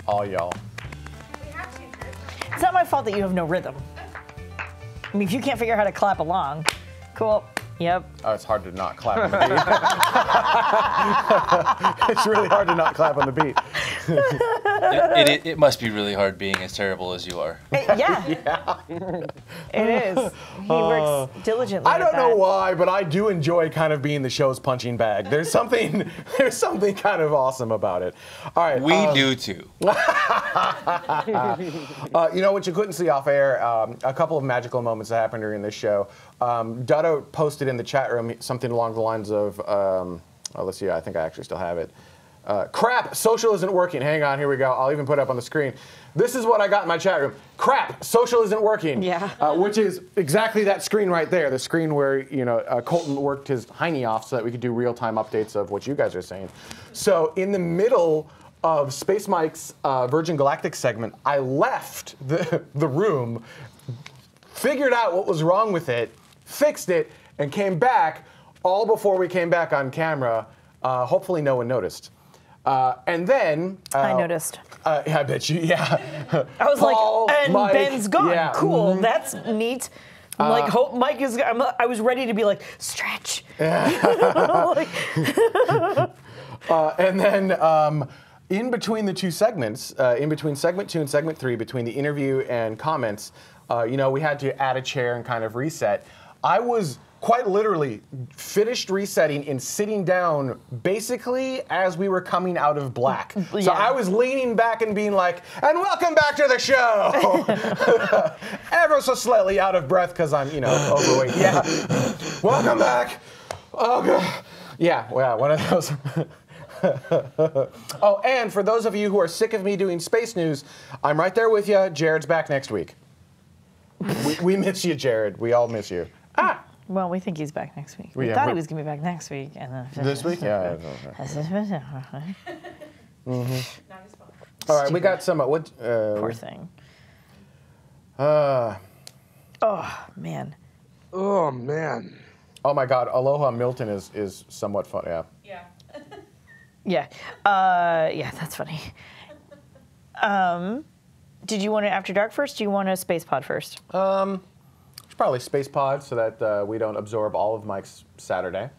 all y'all. It's not my fault that you have no rhythm. I mean, if you can't figure out how to clap along, cool. Yep. Oh, it's hard to not clap on the beat. It's really hard to not clap on the beat. It must be really hard being as terrible as you are. Yeah. It is. He works diligently. I don't know why, but I do enjoy kind of being the show's punching bag. There's something kind of awesome about it. All right. We do too. You know what you couldn't see off air? A couple of magical moments that happened during this show. Dutto posted in the chat room something along the lines of, let's see, I think I actually still have it. Crap, social isn't working. Hang on, here we go. I'll even put it up on the screen. This is what I got in my chat room. Crap, social isn't working. Yeah. Which is exactly that screen right there, the screen where, you know, Colton worked his hiney off so that we could do real-time updates of what you guys are saying. So in the middle of Space Mike's Virgin Galactic segment, I left the room, figured out what was wrong with it, fixed it, and came back all before we came back on camera. Hopefully no one noticed. And then... I noticed. Yeah, I bet you, yeah. I was Paul, like, and Mike, Ben's gone. yeah, Cool, that's neat. I'm like, hope Mike is... I was ready to be like, stretch. Like, and then in between the two segments, in between segment 2 and segment 3, between the interview and comments, you know, we had to add a chair and kind of reset. I was quite literally finished resetting and sitting down basically as we were coming out of black. Yeah. So I was leaning back and being like, and welcome back to the show. Ever so slightly out of breath because I'm, you know, overweight. Yeah. Welcome back. Oh, God. Yeah, well, one of those. Oh, and for those of you who are sick of me doing space news, I'm right there with you. Jared's back next week. We miss you, Jared. We all miss you. Ah. well, we think he's back next week. We thought he was going to be back next week. And This week? Yeah. All right, we got some. Poor thing. Oh, Man. Oh, man. Oh, my God. Aloha Milton is somewhat fun. Yeah. Yeah. Yeah, that's funny. Did you want it After Dark first? Do you want a Space Pod first? Probably Space Pod so that we don't absorb all of Mike's Saturday.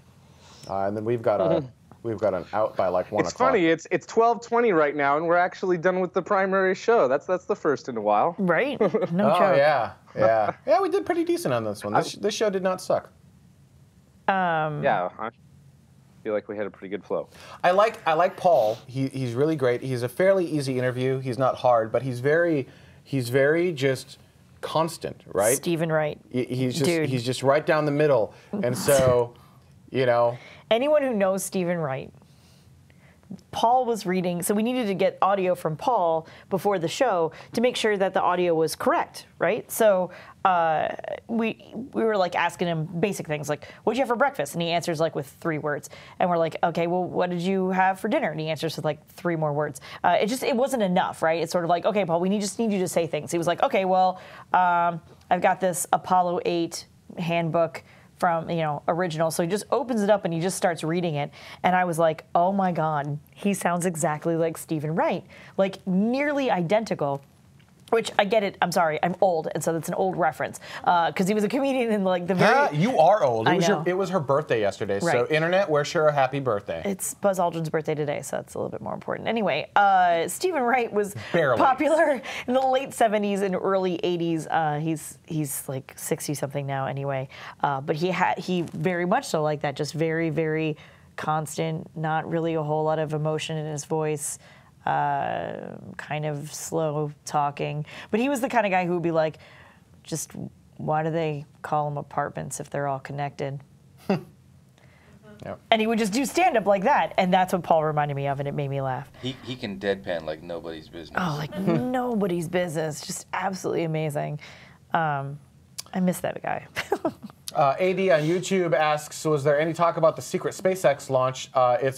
And then we've got an out by like 1 o'clock. It's funny. It's 12:20 right now, and we're actually done with the primary show. That's the first in a while. Right? No Oh joke. yeah. Yeah, we did pretty decent on this one. This show did not suck. Yeah, I feel like we had a pretty good flow. I like Paul. He's really great. He's a fairly easy interview. He's not hard, but he's very just constant, right? Stephen Wright. He's just right down the middle. And so, you know. Anyone who knows Stephen Wright, Paul was reading, so we needed to get audio from Paul before the show to make sure that the audio was correct, right? So we were like asking him basic things like, what'd you have for breakfast? And he answers like with 3 words. And we're like, okay, well, what did you have for dinner? And he answers with like 3 more words. It wasn't enough, right? It's sort of like, okay, Paul, we just need you to say things. He was like, okay, well, I've got this Apollo 8 handbook from, original. So he just opens it up and he just starts reading it. And I was like, oh my God, he sounds exactly like Stephen Wright, like nearly identical. Which I get it. I'm sorry. I'm old, and so that's an old reference because he was a comedian in like the very. You are old. Know. It was her birthday yesterday. Right. So internet, wish her a happy birthday. It's Buzz Aldrin's birthday today, so that's a little bit more important. Anyway, Stephen Wright was Barely. popular in the late 70s and early 80s. He's like 60 something now, anyway. But he very much so like that. Just very, very constant. Not really a whole lot of emotion in his voice. Kind of slow talking, but he was the kind of guy who would be like, just why do they call them apartments if they're all connected? Yep. And he would just do stand-up like that, and that's what Paul reminded me of, and it made me laugh. He can deadpan like nobody's business. Oh, like nobody's business. Just absolutely amazing. I miss that guy. AD on YouTube asks, was there any talk about the secret SpaceX launch?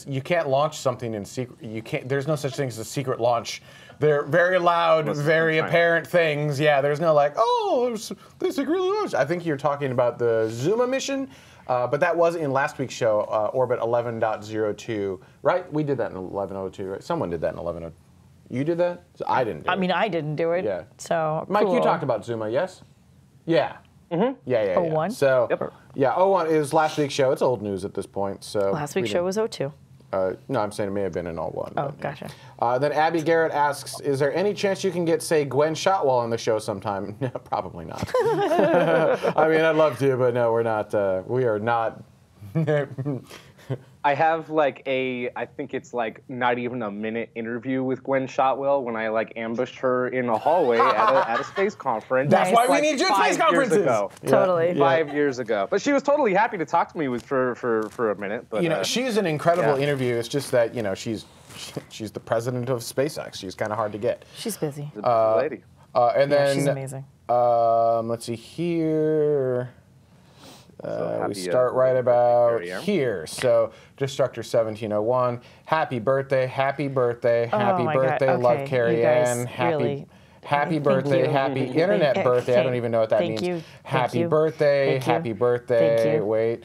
You can't launch something in secret. You can't. There's no such thing as a secret launch. They're very loud, very apparent things. Yeah, there's no like, oh, they secretly launched. I think you're talking about the Zuma mission, but that was in last week's show, Orbit 11.02, right? We did that in 11.02, right? Someone did that in 11.02. You did that? So I didn't do it. I mean, I didn't do it. Yeah. So Mike, you cool. talked about Zuma, yes? Yeah. Mm-hmm. Yeah. 01? So, Yep. yeah, 01 is last week's show. It's old news at this point. So Last week's show was 02. No, I'm saying it may have been in 01. Oh, but, gotcha. Then Abby Garrett asks, is there any chance you can get, say, Gwen Shotwell on the show sometime? No, probably not. I mean, I'd love to, but no, we're not. We are not. I have like I think it's like not even a minute interview with Gwen Shotwell when I like ambushed her in a hallway at a space conference. That's why we like need you at space 5 years conferences. ago. Totally. 5 years ago. But she was totally happy to talk to me for a minute. But, You know, she's an incredible yeah. interview. It's just that, you know, she's the president of SpaceX. She's kind of hard to get. She's busy. the lady. And then She's amazing. let's see here. We happy, start right about Carrianne. here. So, Destructor 1701, happy birthday, happy birthday, happy my God. birthday, Okay, love you Carrianne, guys happy. really- Happy Thank birthday, you. happy internet Thank- birthday. I don't okay. even know what that Thank means. you. Happy Thank you. birthday, Thank you. happy birthday. Thank you. Wait.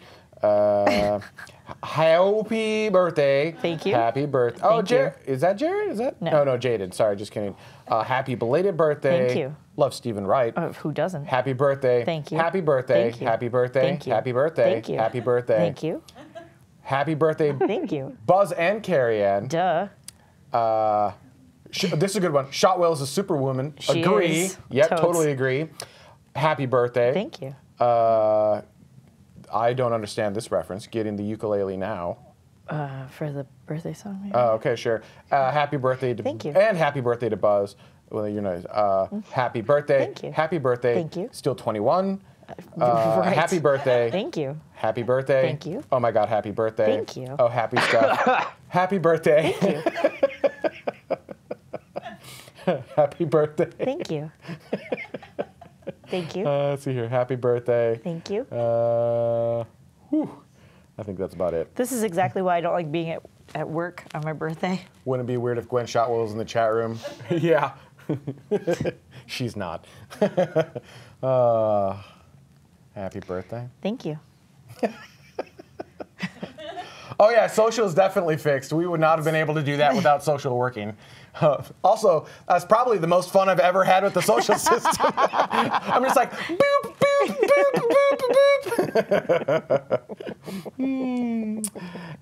Happy birthday. Thank you. Happy birthday. Oh, Thank you. Is that Jared? Is that? No. No, Jaden. Sorry, just kidding. Happy belated birthday. Thank you. Love Stephen Wright. Who doesn't? Happy birthday. Thank you. Happy birthday. Thank you. Happy birthday. Thank you. Happy birthday. Thank you. Happy birthday. Thank you. Happy birthday, Thank you. Buzz and Carrianne. Duh. This is a good one. Shotwell is a superwoman. She Agree. is. Yep, Totes. totally agree. Happy birthday. Thank you. I don't understand this reference. Getting the ukulele now. For the birthday song. Maybe? Oh, okay, sure. Happy birthday to Thank you. And happy birthday to Buzz. Well, you know, happy birthday. Thank you. Happy birthday. Thank you. Still 21. Right. Happy birthday. Thank you. Happy birthday. Thank you. Oh my God, happy birthday. Thank you. Oh, happy stuff. Happy birthday. Thank you. Happy birthday. Thank you. Thank you. Let's see here. Happy birthday. Thank you. Whew. I think that's about it. This is exactly why I don't like being at work on my birthday. Wouldn't it be weird if Gwen Shotwell was in the chat room? Yeah. She's not. Happy birthday. Thank you. Oh yeah, social is definitely fixed. We would not have been able to do that without social working. Also, that's probably the most fun I've ever had with the social system. I'm just like, boop, boop, boop, boop, boop.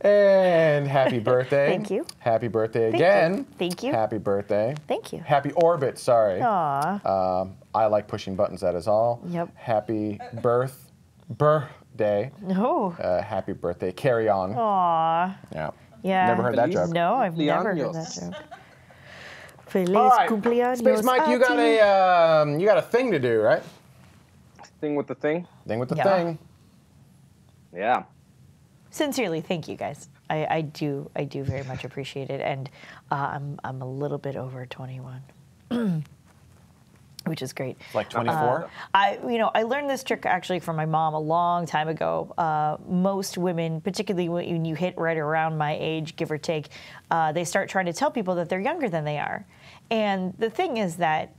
And happy birthday. Thank you. Happy birthday Thank again. you. Thank you. Happy birthday. Thank you. Happy orbit, sorry. Aw. I like pushing buttons, that is all. Yep. Happy birthday. No. Happy birthday. Carry on. Aw. Yeah. Yeah. Never heard that joke. No, I've never heard that Cumpleaños. joke. Feliz All right, cumpleaños Space Mike, you got a ti. you got a thing to do, right? Thing with the thing. Thing with the Yeah. thing. Yeah. Sincerely, thank you guys. I do very much appreciate it, and I'm a little bit over 21, which is great. Like 24. I learned this trick actually from my mom a long time ago. Most women, particularly when you hit right around my age, give or take, they start trying to tell people that they're younger than they are. And the thing is that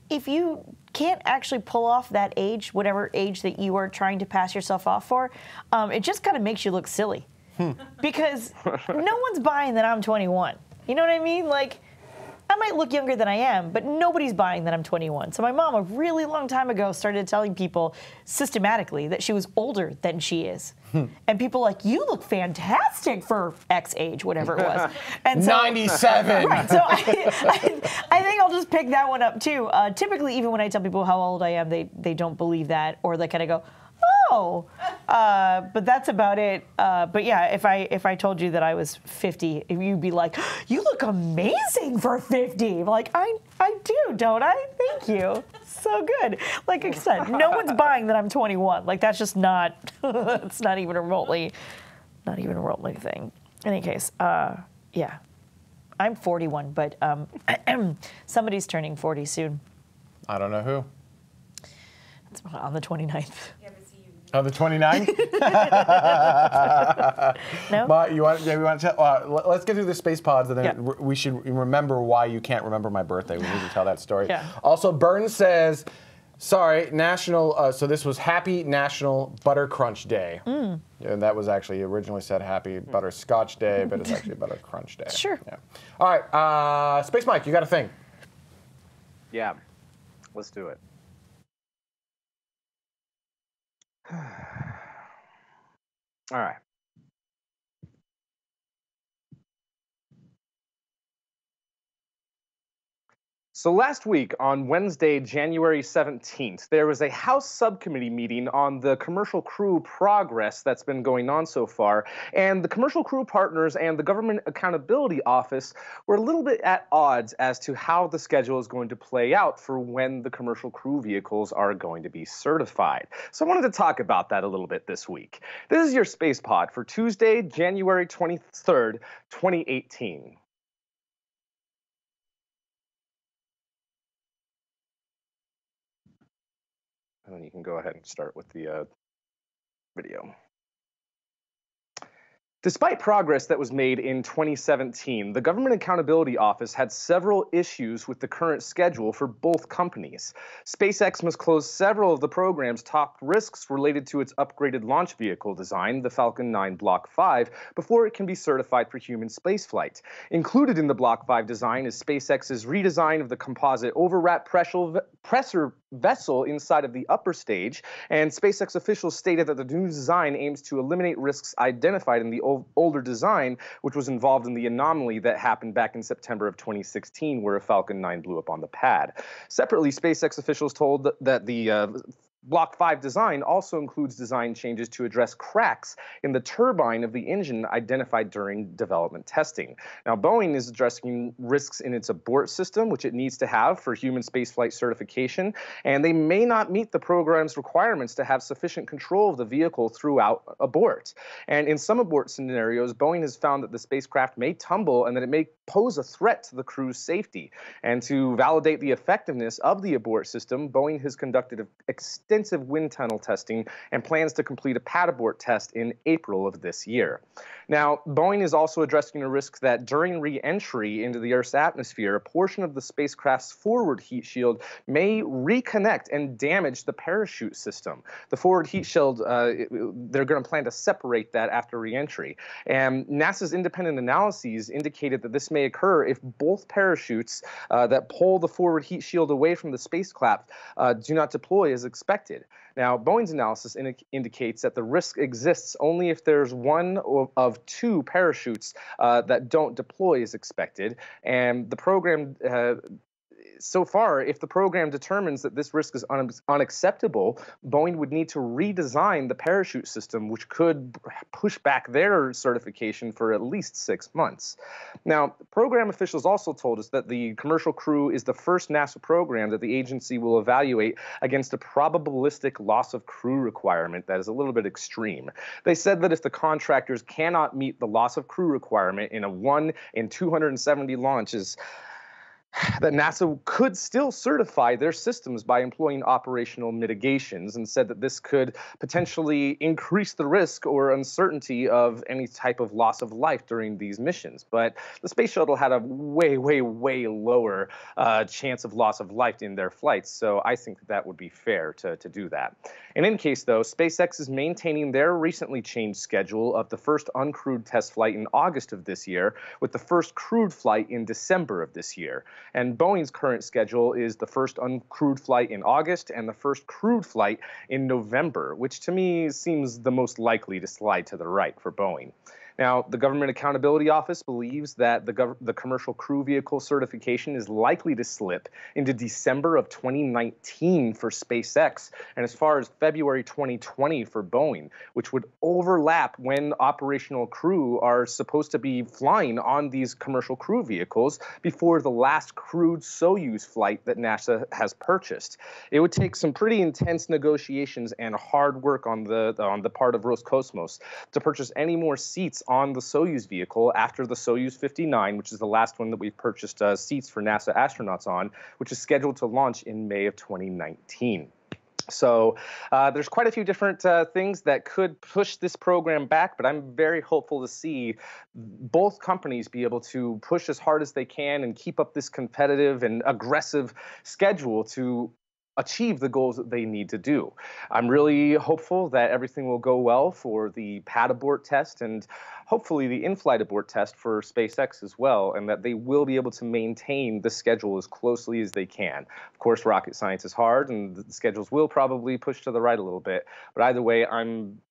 if you can't actually pull off that age, whatever age that you are trying to pass yourself off for, it just kind of makes you look silly. Because no one's buying that I'm 21. You know what I mean? Like, I might look younger than I am, but nobody's buying that I'm 21. So my mom, a really long time ago, started telling people systematically that she was older than she is. And people like, you look fantastic for X age, whatever it was. And so, 97. Right, so I think I'll just pick that one up too. Typically, even when I tell people how old I am, they don't believe that, or they kind of go, oh, but that's about it. But yeah, if I told you that I was 50, you'd be like, you look amazing for 50. Like, I do, don't I? Thank you. So good. Like I said, no one's buying that I'm 21. Like, that's just not, it's not even remotely thing. In any case, yeah. I'm 41, but somebody's turning 40 soon. I don't know who. It's on the 29th. Oh, the 29th? No? But we want to tell, let's get through the space pods, and then Yeah. we should remember why you can't remember my birthday. We need to tell that story. Yeah. Also, Burns says, Sorry, National. So this was Happy National Butter Crunch Day. And that was actually originally said Happy Butterscotch Day, but it's actually Butter Crunch Day. Sure. Yeah. All right, Space Mike, you got a thing? Yeah, let's do it. All right. So last week, on Wednesday, January 17th, there was a House subcommittee meeting on the commercial crew progress that's been going on so far, and the commercial crew partners and the Government Accountability Office were a little bit at odds as to how the schedule is going to play out for when the commercial crew vehicles are going to be certified. So I wanted to talk about that a little bit this week. This is your Space Pod for Tuesday, January 23rd, 2018. And then you can go ahead and start with the video. Despite progress that was made in 2017, the Government Accountability Office had several issues with the current schedule for both companies. SpaceX must close several of the program's top risks related to its upgraded launch vehicle design, the Falcon 9 Block 5, before it can be certified for human spaceflight. Included in the Block 5 design is SpaceX's redesign of the composite overwrap pressure vessel inside of the upper stage, and SpaceX officials stated that the new design aims to eliminate risks identified in the older design, which was involved in the anomaly that happened back in September of 2016, where a Falcon 9 blew up on the pad. Separately, SpaceX officials told that the Block 5 design also includes design changes to address cracks in the turbine of the engine identified during development testing. Now, Boeing is addressing risks in its abort system, which it needs to have for human spaceflight certification, and they may not meet the program's requirements to have sufficient control of the vehicle throughout abort. And in some abort scenarios, Boeing has found that the spacecraft may tumble and that it may pose a threat to the crew's safety. And to validate the effectiveness of the abort system, Boeing has conducted extensive wind tunnel testing and plans to complete a pad abort test in April of this year. Now, Boeing is also addressing a risk that during re-entry into the Earth's atmosphere, a portion of the spacecraft's forward heat shield may reconnect and damage the parachute system. The forward heat shield, they're going to plan to separate that after re-entry. And NASA's independent analyses indicated that this may occur if both parachutes that pull the forward heat shield away from the spacecraft do not deploy as expected. Now, Boeing's analysis indicates that the risk exists only if there's one of two parachutes that don't deploy as expected, and the program so far, if the program determines that this risk is unacceptable, Boeing would need to redesign the parachute system, which could push back their certification for at least 6 months. Now, program officials also told us that the commercial crew is the first NASA program that the agency will evaluate against a probabilistic loss of crew requirement that is a little bit extreme. They said that if the contractors cannot meet the loss of crew requirement in a 1 in 270 launches, that NASA could still certify their systems by employing operational mitigations, and said that this could potentially increase the risk or uncertainty of any type of loss of life during these missions. But the space shuttle had a way, way, way lower chance of loss of life in their flights, so I think that would be fair to do that. In any case, though, SpaceX is maintaining their recently changed schedule of the first uncrewed test flight in August of this year, with the first crewed flight in December of this year. And Boeing's current schedule is the first uncrewed flight in August and the first crewed flight in November, which to me seems the most likely to slide to the right for Boeing. Now, the Government Accountability Office believes that the commercial crew vehicle certification is likely to slip into December of 2019 for SpaceX, and as far as February 2020 for Boeing, which would overlap when operational crew are supposed to be flying on these commercial crew vehicles before the last crewed Soyuz flight that NASA has purchased. It would take some pretty intense negotiations and hard work on the part of Roscosmos to purchase any more seats on the Soyuz vehicle after the Soyuz 59, which is the last one that we've purchased seats for NASA astronauts on, which is scheduled to launch in May of 2019. So there's quite a few different things that could push this program back, but I'm very hopeful to see both companies be able to push as hard as they can and keep up this competitive and aggressive schedule to achieve the goals that they need to do. I'm really hopeful that everything will go well for the pad abort test and hopefully the in-flight abort test for SpaceX as well, and that they will be able to maintain the schedule as closely as they can. Of course, rocket science is hard, and the schedules will probably push to the right a little bit, but either way, I'm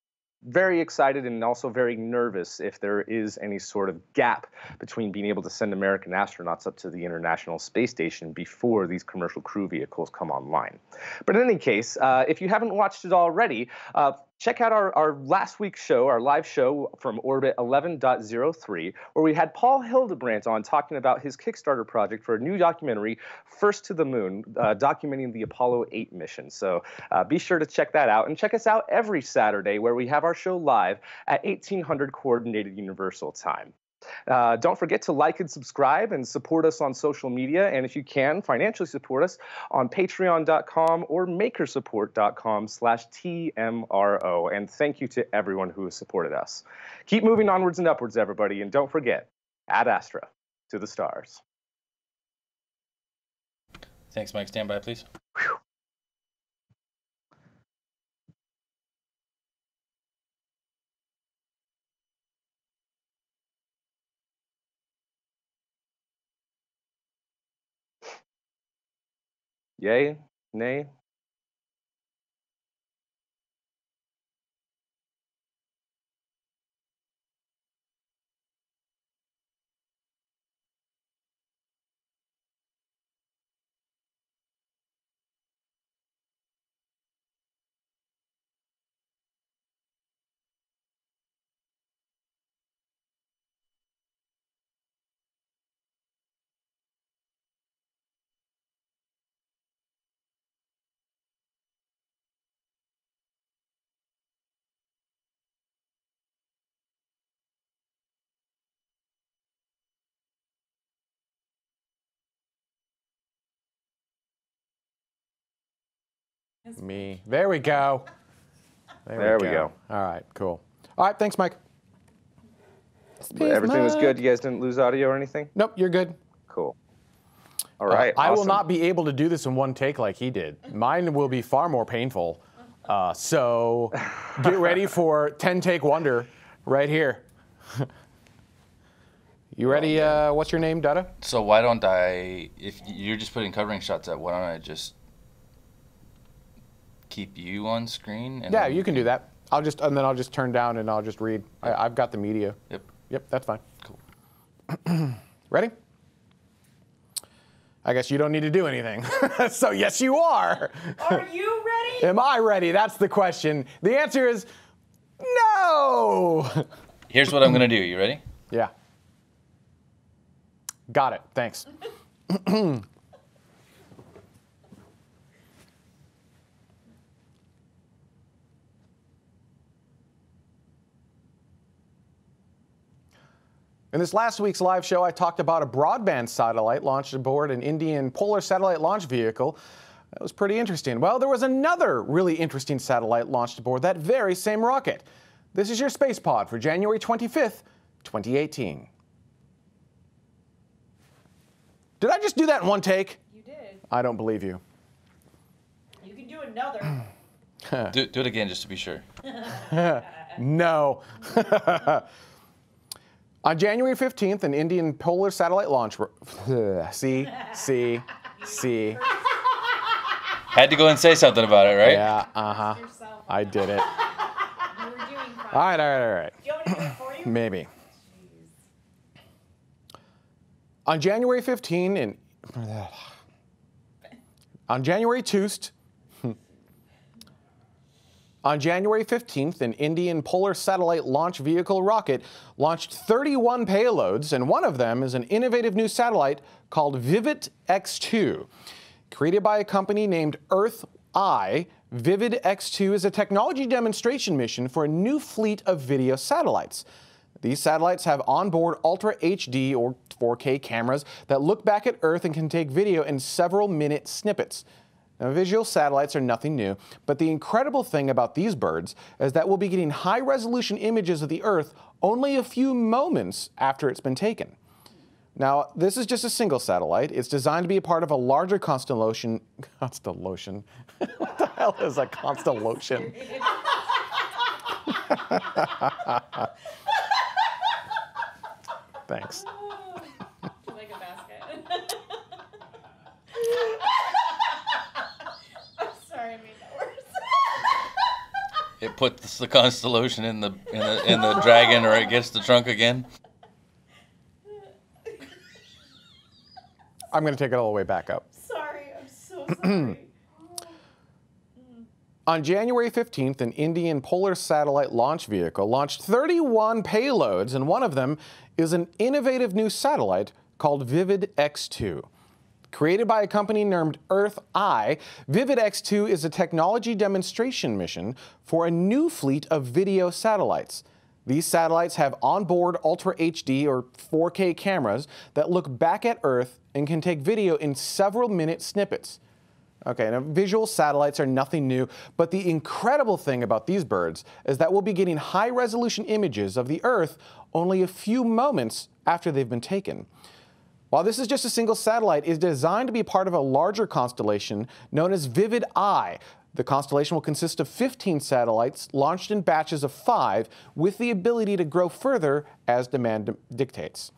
very excited and also very nervous if there is any sort of gap between being able to send American astronauts up to the International Space Station before these commercial crew vehicles come online. But in any case, if you haven't watched it already, check out our last week's show, our live show from Orbit 11.03, where we had Paul Hildebrandt on talking about his Kickstarter project for a new documentary, First to the Moon, documenting the Apollo 8 mission. So be sure to check that out, and check us out every Saturday where we have our show live at 1800 Coordinated Universal Time. Don't forget to like and subscribe and support us on social media. And if you can, financially support us on patreon.com or makerssupport.com/TMRO. And thank you to everyone who has supported us. Keep moving onwards and upwards, everybody. And don't forget, Ad Astra, to the stars. Thanks, Mike. Stand by, please. Whew. Yay? Nay? Me. There we go. There we go. All right, cool. All right, thanks, Mike. Everything was good? You guys didn't lose audio or anything? Nope, you're good. Cool. All right. I will awesome. not be able to do this in one take like he did. Mine will be far more painful. So get ready for 10-take wonder right here. You ready? What's your name, Dada? So why don't I, if you're just putting covering shots up, why don't I just keep you on screen? And Yeah, you can do that. And then I'll just turn down and I'll just read. I've got the media. Yep. Yep, that's fine. Cool. Ready? I guess you don't need to do anything. So yes, you are. Are you ready? Am I ready? That's the question. The answer is no. Here's what I'm going to do. You ready? Yeah. Got it. Thanks. In this last week's live show, I talked about a broadband satellite launched aboard an Indian Polar Satellite Launch Vehicle. That was pretty interesting. Well, there was another really interesting satellite launched aboard that very same rocket. This is your Space Pod for January 25th, 2018. Did I just do that in one take? You did. I don't believe you. You can do another. Do it again just to be sure. No. On January 15th, an Indian Polar Satellite Launch... See? Had to go and say something about it, right? Yeah, uh-huh. I did it. You were doing fine. All right. Do you want me to do it for you? Maybe. On January 15 and on January 2nd, on January 15th, an Indian Polar Satellite Launch Vehicle rocket launched 31 payloads, and one of them is an innovative new satellite called Vivid X2. Created by a company named Earth-I, Vivid X2 is a technology demonstration mission for a new fleet of video satellites. These satellites have onboard Ultra HD or 4K cameras that look back at Earth and can take video in several-minute snippets. Now, visual satellites are nothing new, but the incredible thing about these birds is that we'll be getting high-resolution images of the Earth only a few moments after it's been taken. Now, this is just a single satellite. It's designed to be a part of a larger constellation. Constellation? What the hell is a constellation? Thanks. Like a basket. I'm sorry, I made that worse. It puts the constellation in the dragon, or it gets the trunk again. I'm going to take it all the way back up. Sorry, I'm so sorry. On January 15th, an Indian Polar Satellite Launch Vehicle launched 31 payloads, and one of them is an innovative new satellite called Vivid X2. Created by a company named Earth-I, Vivid X2 is a technology demonstration mission for a new fleet of video satellites. These satellites have onboard Ultra HD or 4K cameras that look back at Earth and can take video in several minute snippets. Okay, now visual satellites are nothing new, but the incredible thing about these birds is that we'll be getting high-resolution images of the Earth only a few moments after they've been taken. While this is just a single satellite, it is designed to be part of a larger constellation known as Vivid I. The constellation will consist of 15 satellites launched in batches of 5 with the ability to grow further as demand dictates.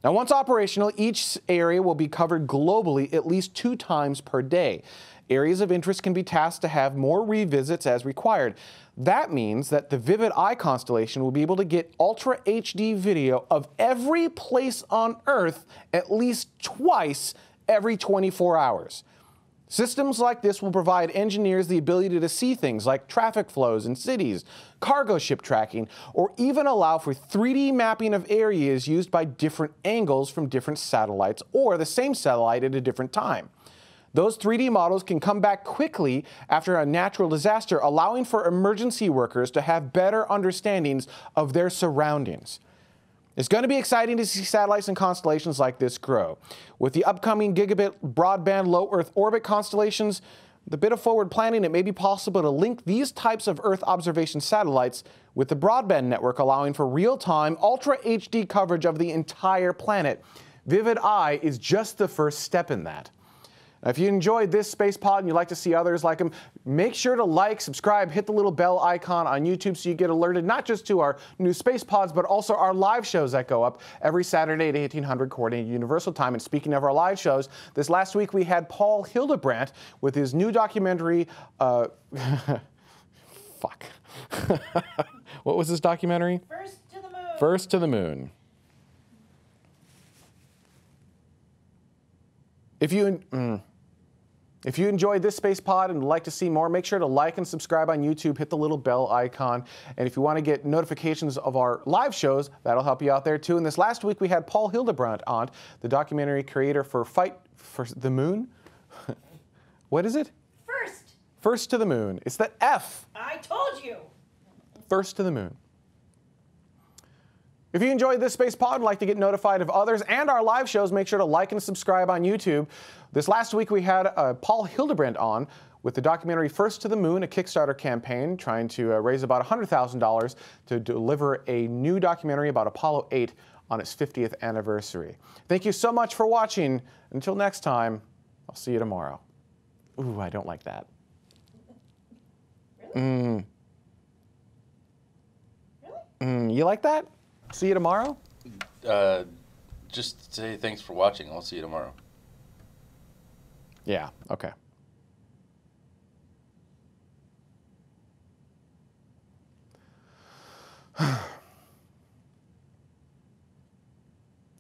Now, once operational, each area will be covered globally at least 2 times per day. Areas of interest can be tasked to have more revisits as required. That means that the Vivid I constellation will be able to get Ultra HD video of every place on Earth at least twice every 24 hours. Systems like this will provide engineers the ability to see things like traffic flows in cities, cargo ship tracking, or even allow for 3D mapping of areas used by different angles from different satellites or the same satellite at a different time. Those 3D models can come back quickly after a natural disaster, allowing for emergency workers to have better understandings of their surroundings. It's going to be exciting to see satellites and constellations like this grow. With the upcoming gigabit broadband low Earth orbit constellations, with a bit of forward planning, it may be possible to link these types of Earth observation satellites with the broadband network, allowing for real-time, Ultra HD coverage of the entire planet. Vivid I is just the first step in that. Now, if you enjoyed this Space Pod and you'd like to see others like them, make sure to like, subscribe, hit the little bell icon on YouTube so you get alerted not just to our new Space Pods, but also our live shows that go up every Saturday at 1800 Coordinated Universal Time. And speaking of our live shows, this last week we had Paul Hildebrandt with his new documentary, fuck. What was his documentary? First to the moon. First to the Moon. If you enjoyed this Space Pod and would like to see more, make sure to like and subscribe on YouTube, hit the little bell icon. And if you want to get notifications of our live shows, that'll help you out there too. And this last week we had Paul Hildebrandt on, the documentary creator for Fight for the Moon. What is it? First. First to the Moon. It's the F. I told you. First to the Moon. If you enjoyed this Space Pod and like to get notified of others and our live shows, make sure to like and subscribe on YouTube. This last week we had Paul Hildebrandt on with the documentary First to the Moon, a Kickstarter campaign trying to raise about $100,000 to deliver a new documentary about Apollo 8 on its 50th anniversary. Thank you so much for watching. Until next time, I'll see you tomorrow. Ooh, I don't like that. Really? Really? You like that? See you tomorrow? Just say thanks for watching. I'll see you tomorrow. Yeah, okay.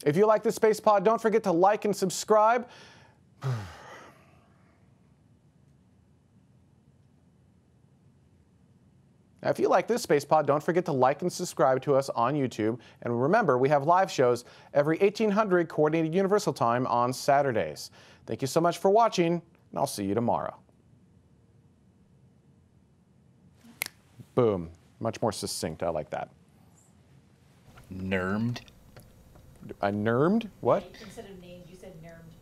If you like this Space Pod, don't forget to like and subscribe. Now, if you like this Space Pod, don't forget to like and subscribe to us on YouTube. And remember, we have live shows every 1800 Coordinated Universal Time on Saturdays. Thank you so much for watching, and I'll see you tomorrow. Boom. Much more succinct. I like that. Nermed. Nermed? What? Instead of named, you said nermed.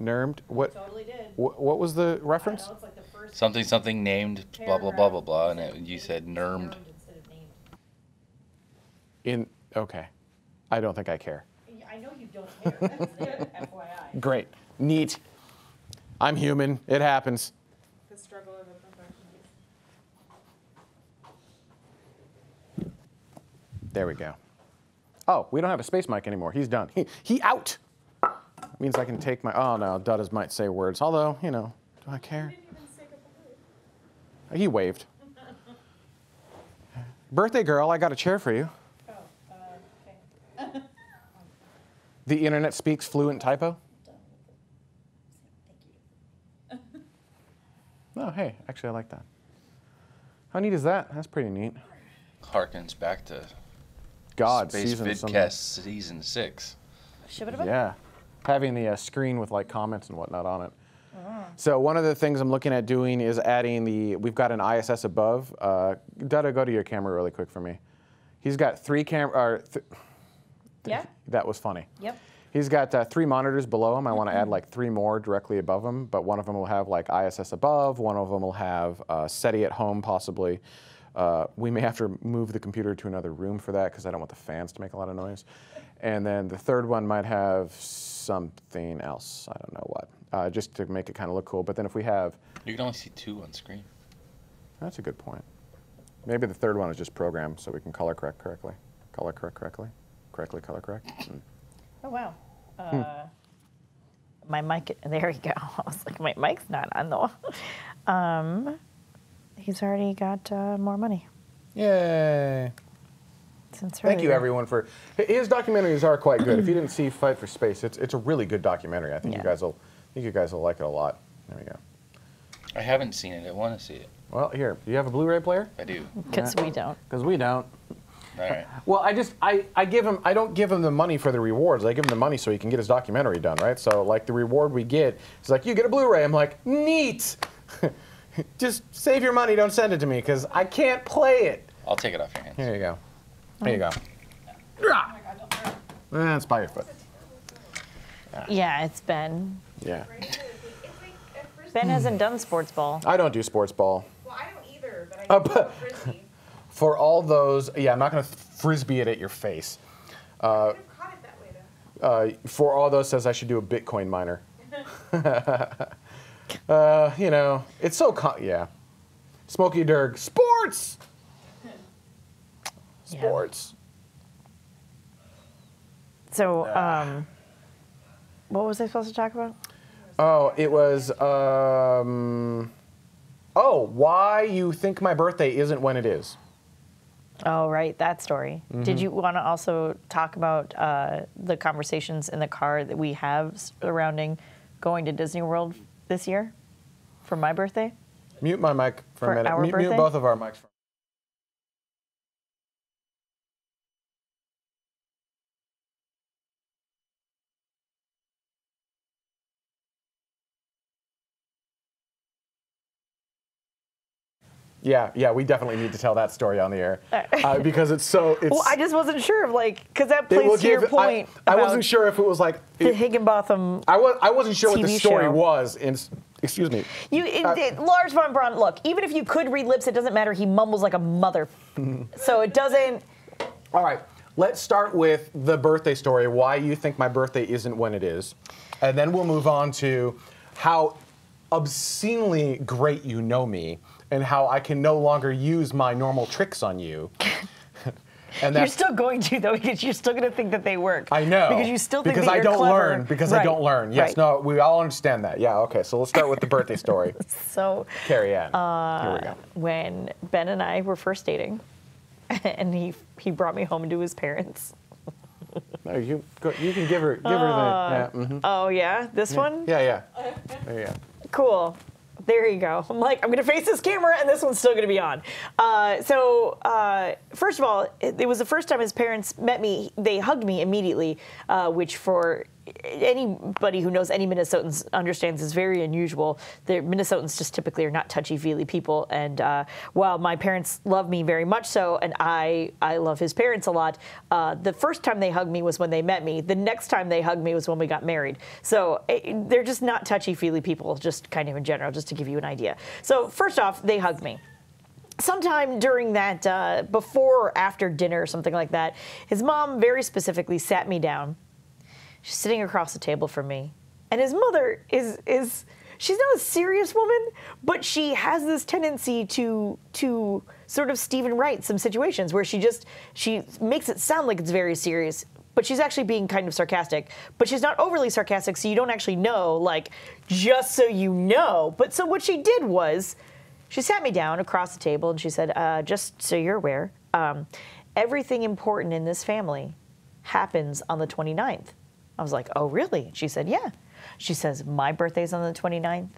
Nermed? What? Totally did. What was the reference? I don't know, it's like the first Something named, blah, blah, blah, blah, blah, and you said nermed. instead of named. Okay. I don't think I care. I know you don't care. That's there, FYI. Great. Neat. I'm human. It happens. The struggle of a perfectionist. There we go. Oh, we don't have a space mic anymore. He's done. He out. Means I can take my. Oh no, Duddas might say words. Although, you know, do I care? You didn't even say goodbye. He waved. Birthday girl, I got a chair for you. Oh, okay. The internet speaks fluent typo. Oh, hey, actually, I like that. How neat is that? That's pretty neat. Harkens back to God, Space season something. Vidcast season 6. Yeah, having the screen with like comments and whatnot on it. So one of the things I'm looking at doing is adding the. We've got an ISS above. Dada, go to your camera really quick for me. He's got 3 Yeah? That was funny. Yep. He's got 3 monitors below him. I want to add like 3 more directly above him, but one of them will have like ISS above. One of them will have SETI at home, possibly. We may have to move the computer to another room for that because I don't want the fans to make a lot of noise. And then the third one might have something else. I don't know what, just to make it kind of look cool. But then if we have, You can only see 2 on screen. that's a good point. Maybe the third one is just programmed so we can color correct correctly. Color correct correctly. Correctly color correct. Oh, wow. My mic, there we go. I was like, my mic's not on though. He's already got more money. Yay. Since Thank you, earlier. everyone, for his documentaries are quite good. If you didn't see Fight for Space, it's a really good documentary. I think Yeah. you guys will like it a lot. There we go. I haven't seen it. I want to see it. Well, here, do you have a Blu-ray player? I do. Because we don't. Because we don't. All right. Well, I don't give him the money for the rewards. I give him the money so he can get his documentary done, right? So like the reward we get is like, you get a Blu-ray. I'm like, neat. Just save your money, don't send it to me because I can't play it. I'll take it off your hands. Here you go. There you go. That's by your foot. Yeah, it's Ben. Yeah. It's like at first. Ben hasn't done sports ball. I don't do sports ball. Well, I don't either, but I Oh, do but- frisbee. For all those, yeah, I'm not going to frisbee it at your face. I would have caught it that way though. For all those says I should do a Bitcoin miner. You know, it's so, yeah. Smokey Durg, sports! Yeah. Sports. So, what was I supposed to talk about? Oh, it was, why you think my birthday isn't when it is. Oh, right, that story. Mm-hmm. Did you want to also talk about the conversations in the car that we have surrounding going to Disney World this year for my birthday? Mute my mic for a For minute. our Mute birthday? both of our mics. Yeah, we definitely need to tell that story on the air because it's so. It's, Well, I just wasn't sure, because that it will plays to your give- point. I about wasn't sure if it was like. the Higginbotham. I wasn't sure what the TV story show. was. Excuse me. Lars von Braun. Look, even if you could read lips, it doesn't matter. He mumbles like a mother, so it doesn't. All right, let's start with the birthday story. Why you think my birthday isn't when it is, and then we'll move on to how obscenely great you know me, and how I can no longer use my normal tricks on you. And You're that's, still going to though, because you're still going to think that they work. I know. Because you still think because that I you're don't clever. learn. Because I Right. don't learn. Yes, Right. no, we all understand that. Yeah, okay. So let's start with the birthday story. So Carrianne. Here we go. when Ben and I were first dating, and he brought me home to his parents. No, you can give her the. Yeah, mhm. Oh yeah, this one. Yeah. There you go. Cool. There you go. I'm like, I'm going to face this camera, and this one's still going to be on. First of all, it was the first time his parents met me. They hugged me immediately, which for anybody who knows any Minnesotans understands is very unusual. The Minnesotans just typically are not touchy-feely people, and while my parents love me very much so, and I love his parents a lot, the first time they hugged me was when they met me. The next time they hugged me was when we got married. So they're just not touchy-feely people, just kind of in general, just to give you an idea. So first off, they hugged me. Sometime during that, before or after dinner or something like that, his mom very specifically sat me down She's sitting across the table from me. And his mother is she's not a serious woman, but she has this tendency to sort of Stephen Wright some situations where she makes it sound like it's very serious, but she's actually being kind of sarcastic. But she's not overly sarcastic, so you don't actually know, like, just so you know. But so what she did was, she sat me down across the table and she said, just so you're aware, everything important in this family happens on the 29th. I was like, oh, really? She said, yeah. She says, my birthday's on the 29th.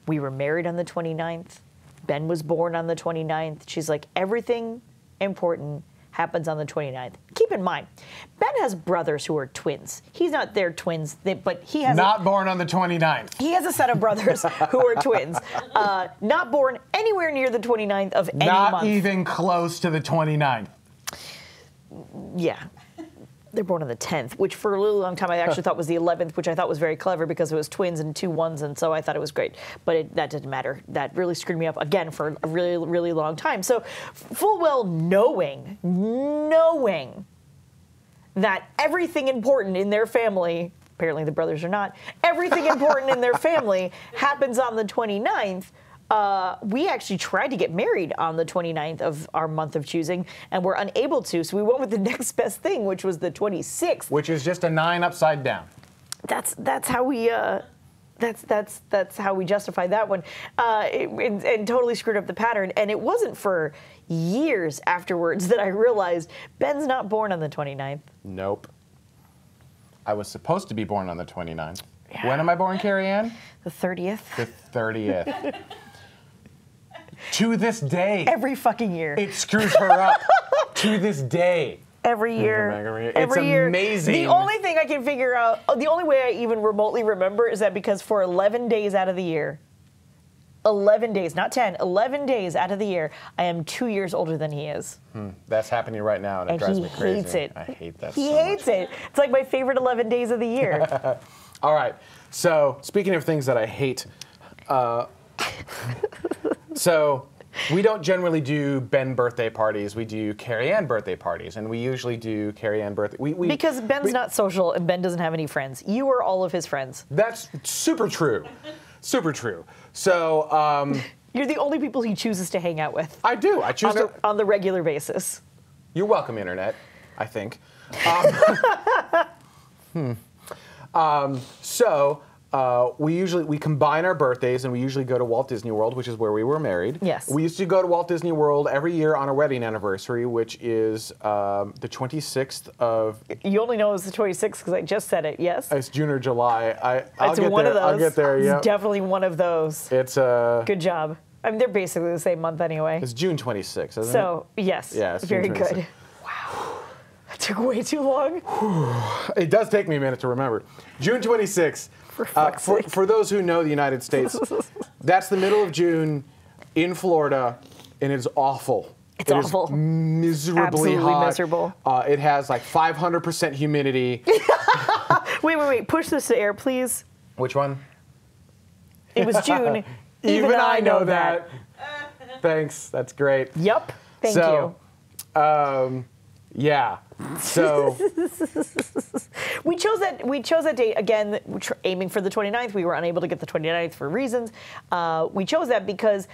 We were married on the 29th. Ben was born on the 29th. She's like, everything important happens on the 29th. Keep in mind, Ben has brothers who are twins. He's not their twins, but he has born on the 29th. He has a set of brothers who are twins. Not born anywhere near the 29th of any month. Not even close to the 29th. Yeah. They're born on the 10th, which for a really long time I actually thought was the 11th, which I thought was very clever because it was twins and 2 ones, and so I thought it was great. But that didn't matter. That really screwed me up again for a really, really long time. So full well knowing that everything important in their family, apparently the brothers are not, everything important in their family happens on the 29th. We actually tried to get married on the 29th of our month of choosing, and we're unable to, so we went with the next best thing, which was the 26th. Which is just a 9 upside down. That's how we that's how we justified that one, and totally screwed up the pattern. And it wasn't for years afterwards that I realized Ben's not born on the 29th. Nope. I was supposed to be born on the 29th. Yeah. When am I born, Carrianne? The 30th. The 30th. To this day. Every fucking year. It screws her up. To this day. Every year. It's Every year. amazing. The only thing I can figure out, the only way I even remotely remember is that because for 11 days out of the year, 11 days, not 10, 11 days out of the year, I am 2 years older than he is. That's happening right now, and it drives me crazy. He hates it. I hate that He so hates it. It's like my favorite 11 days of the year. All right. So, speaking of things that I hate, so we don't generally do Ben birthday parties. We do Carrianne birthday parties, and we usually do Carrianne birthday. Because Ben's not social and Ben doesn't have any friends. You are all of his friends. That's super true. Super true. So, You're the only people he chooses to hang out with. I do. I choose to. On the regular basis. You're welcome, Internet, I think. So we combine our birthdays, and we usually go to Walt Disney World, which is where we were married. Yes. We used to go to Walt Disney World every year on our wedding anniversary, which is the 26th of. You only know it was the 26th because I just said it. Yes. It's June or July. I'll It's get one there. of those. I'll get there. Yeah. It's definitely one of those. It's Good job. I mean, they're basically the same month anyway. It's June 26th, isn't it? So yes. Yeah, it's very June good. 26th. Wow. That took way too long. It does take me a minute to remember. June 26th. For those who know the United States, that's the middle of June in Florida, and it's awful. It's awful. Is miserably Absolutely hot. miserable. It has like 500% humidity. Wait. Push this to air, please. Which one? It was June. Even I know that. Thanks. That's great. Yep. Thank you. Yeah. So We chose that date again, aiming for the 29th. We were unable to get the 29th for reasons. We chose that because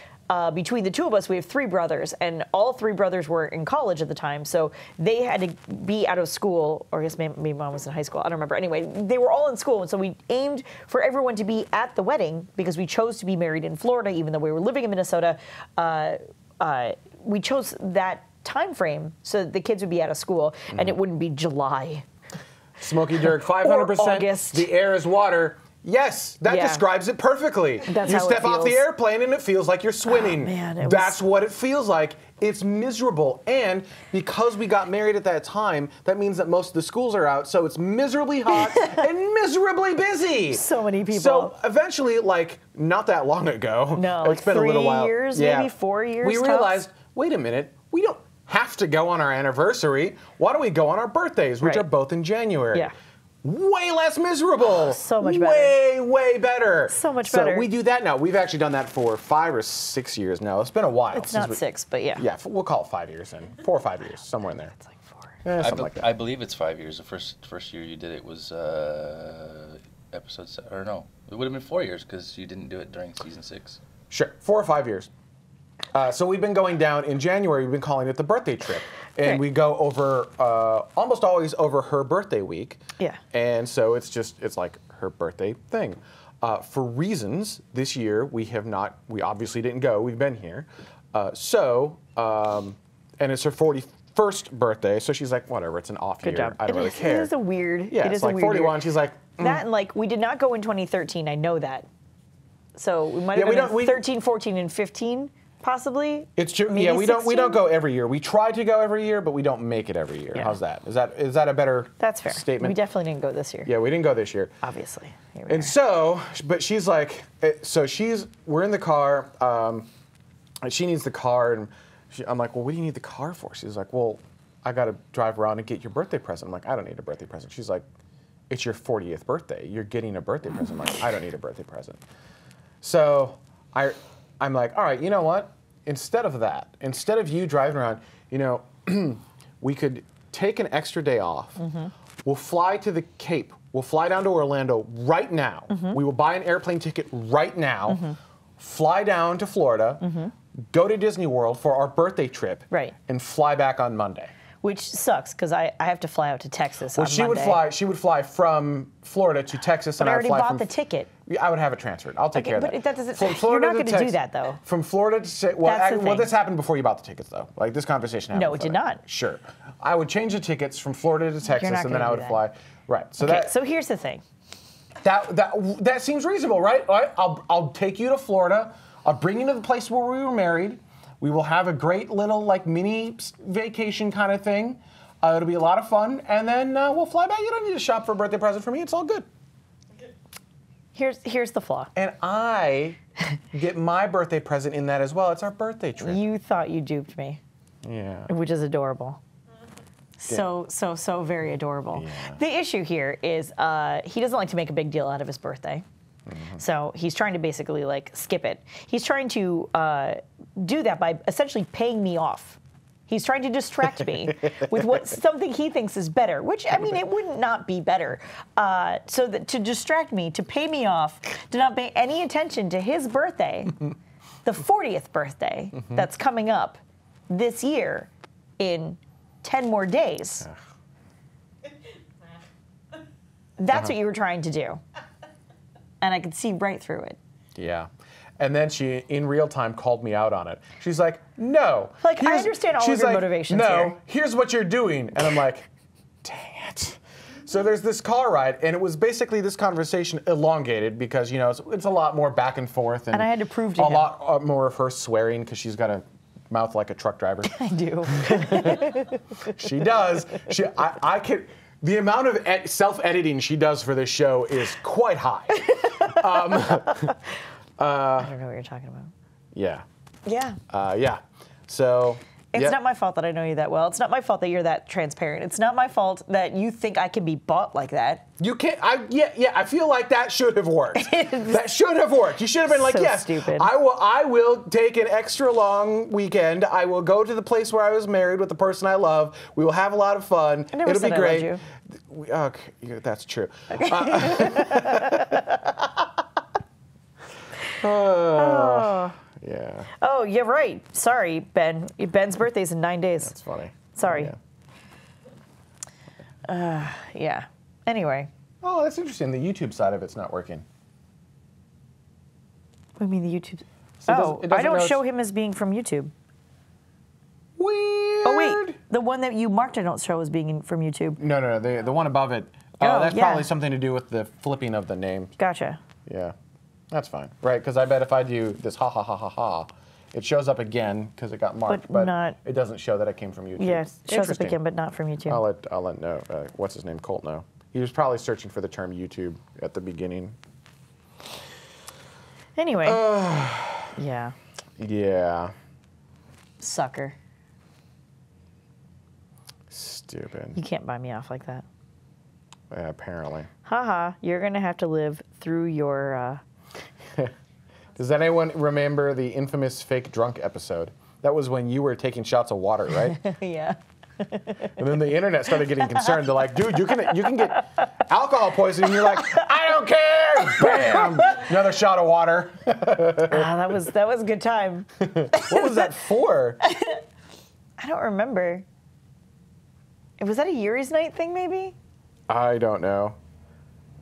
between the two of us, we have 3 brothers, and all 3 brothers were in college at the time, so they had to be out of school, or I guess maybe mom was in high school. I don't remember. Anyway, they were all in school, and so we aimed for everyone to be at the wedding because we chose to be married in Florida, even though we were living in Minnesota. We chose that time frame so that the kids would be out of school and it wouldn't be July. Smokey Dirk, 500%. August. The air is water. Yes, that Yeah. describes it perfectly. That's you how it step off the feels. airplane and it feels like you're swimming. Oh, man, That's what it feels like. It's miserable. And because we got married at that time, that means that most of the schools are out, so it's miserably hot and miserably busy. So many people. So eventually, like, not that long ago, No, it's like been a little 3 while. years, maybe 4 years We tops. realized, wait a minute, we don't have to go on our anniversary. Why don't we go on our birthdays, which Right. are both in January? Yeah. Way less miserable. So much better. Way better. So much better. So we do that now. We've actually done that for 5 or 6 years now. It's been a while. It's since not 6, but yeah. Yeah, we'll call it 5 years then. 4 or 5 years, somewhere in there. It's like 4. Something like that. I believe it's 5 years. The first year you did it was or no, it would have been 4 years because you didn't do it during season 6. Sure, 4 or 5 years. So we've been going down in January. We've been calling it the birthday trip, and Okay. we go over almost always over her birthday week. Yeah. And so it's like her birthday thing. For reasons this year we obviously didn't go. We've been here, and it's her 41st birthday. So she's like, whatever, it's an off Good year. job. I don't really It care. is a weird. Yeah, it it's is a like weird 41. year. She's like, That and like we did not go in 2013. I know that. So we might have Yeah, been in 13, 14, and 15, possibly. it's true. Maybe Yeah, we don't 16? go every year. We try to go every year, but we don't make it every year. Yeah. How's that? Is that a better That's fair. statement? We definitely didn't go this year. Yeah, we didn't go this year. Obviously. Here we And are. so, but she's like, we're in the car, and she needs the car, and I'm like, well, what do you need the car for? She's like, well, I got to drive around and get your birthday present. I'm like, I don't need a birthday present. She's like, it's your 40th birthday. You're getting a birthday present. I'm like, I don't need a birthday present. So I'm like, all right, you know what? Instead of you driving around, we could take an extra day off. Mm-hmm. We'll fly to the Cape. We'll fly down to Orlando right now. Mm-hmm. We will buy an airplane ticket right now, fly down to Florida, go to Disney World for our birthday trip, Right. and fly back on Monday. Which sucks because I have to fly out to Texas Well, on Monday. she would fly from Florida to Texas, But and I I would already fly bought from the ticket. I would have it transferred. I'll take Okay, care of but that. that doesn't- From you're Florida not to gonna do Texas- that, though. From Florida to That's the thing. this happened before you bought the tickets, though. Like this conversation happened. No, it before did that. not. Sure, I would change the tickets from Florida to Texas, not and then gonna I do would that. fly. Right. So Okay, so here's the thing. that seems reasonable, right? All right. I'll take you to Florida. I'll bring you to the place where we were married. We will have a great little like mini vacation kind of thing. It'll be a lot of fun, and then we'll fly back. You don't need to shop for a birthday present for me. It's all good. Here's the flaw. And I get my birthday present in that as well. It's our birthday trip. You thought you duped me, Yeah. which is adorable. So very adorable. Yeah. The issue here is he doesn't like to make a big deal out of his birthday. So he's trying to basically like skip it. He's trying to do that by essentially paying me off. He's trying to distract me with something he thinks is better, which, I mean, it would not be better. So that to distract me, to pay me off, to not pay any attention to his birthday, the 40th birthday that's coming up this year in 10 more days. That's what you were trying to do. And I could see right through it. Yeah. And then she, in real time, called me out on it. She's like, no. Like, I here's-" understand all of she's your like, motivations no, here. here's what you're doing. And I'm like, dang it. So there's this car ride, and it was basically this conversation elongated because, it's a lot more back and forth. And I had to prove to a him. lot more of her swearing because she's got a mouth like a truck driver. I do. She does. I can. The amount of self-editing she does for this show is quite high. I don't know what you're talking about. Yeah. Yeah. Yeah. So. It's yeah. not my fault that I know you that well. It's not my fault that you're that transparent. It's not my fault that you think I can be bought like that. You can't. I feel like that should have worked. That should have worked. You should have been like, So yes, stupid. I will take an extra long weekend. I will go to the place where I was married with the person I love. We will have a lot of fun. I never It'll said be I great. loved Okay, yeah, that's true. Yeah, Oh, you're right. Sorry, Ben. Ben's birthday's in 9 days. that's funny. Sorry. Yeah. Yeah. Anyway. Oh, that's interesting. The YouTube side of it's not working. What do you mean the YouTube? So Oh, it doesn't I don't know show it's- him as being from YouTube. Weird. Oh, wait. The one that you marked I don't show as being from YouTube. No. The one above it. Oh, That's yeah. probably something to do with the flipping of the name. Gotcha. Yeah, that's fine. Right, because I bet if I do this ha ha ha ha ha, it shows up again because it got marked, But not- it doesn't show that it came from YouTube. Yeah, it shows up Interesting. again, but not from YouTube. I'll let know. What's his name? Colt know. He was probably searching for the term YouTube at the beginning. Anyway. Yeah. Yeah. Sucker. Stupid. You can't buy me off like that. Yeah, apparently. Haha, you're going to have to live through your. Does anyone remember the infamous fake drunk episode? That was when you were taking shots of water, right? Yeah. And then the internet started getting concerned. They're like, dude, you can get alcohol poisoning. And you're like, I don't care. Bam! Another shot of water. that was a good time. What was that for? I don't remember. Was that a Yuri's Night thing, maybe? I don't know.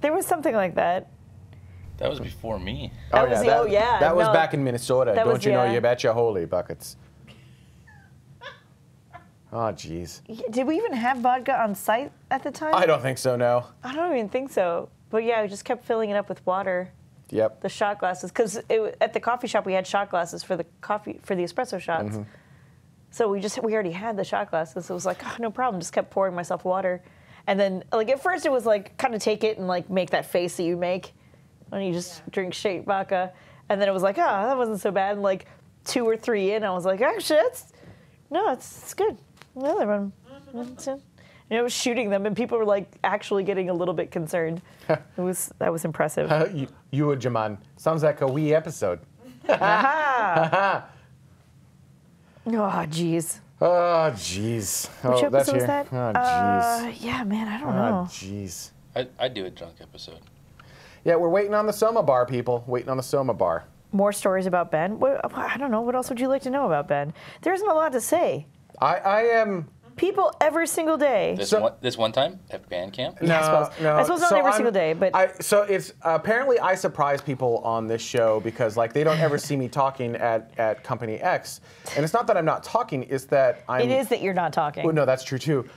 There was something like that. That was before me. That was That was back in Minnesota. That Don't was- you know? yeah. You betcha holy buckets. Oh, jeez. Did we even have vodka on site at the time? I don't think so, no. I don't even think so. But yeah, we just kept filling it up with water. Yep. The shot glasses, because at the coffee shop we had shot glasses for the espresso shots. Mm-hmm. So we already had the shot glasses. So it was like, oh, no problem. Just kept pouring myself water, and then like at first it was like kind of take it and like make that face that you make when you just drink straight vodka, and then it was like, oh, that wasn't so bad. And like 2 or 3 in, I was like, actually, it's good. Another one. And I was shooting them, and people were like actually getting a little bit concerned. That was impressive. You would, Jaman. Sounds like a wee episode. Aha! Oh, jeez. Oh, jeez. Which Oh, that's episode was here. that? Oh, jeez. Yeah, man, I don't Oh, know. jeez. I'd do a drunk episode. Yeah, we're waiting on the Soma bar, people. Waiting on the Soma bar. More stories about Ben? I don't know. What else would you like to know about Ben? There isn't a lot to say. I am... People every single day. This one time at band camp? I suppose not every single day, but... So it's apparently I surprise people on this show because like they don't ever see me talking at Company X, and it's not that I'm not talking; it's that I'm. It is that you're not talking. Well, no, that's true too.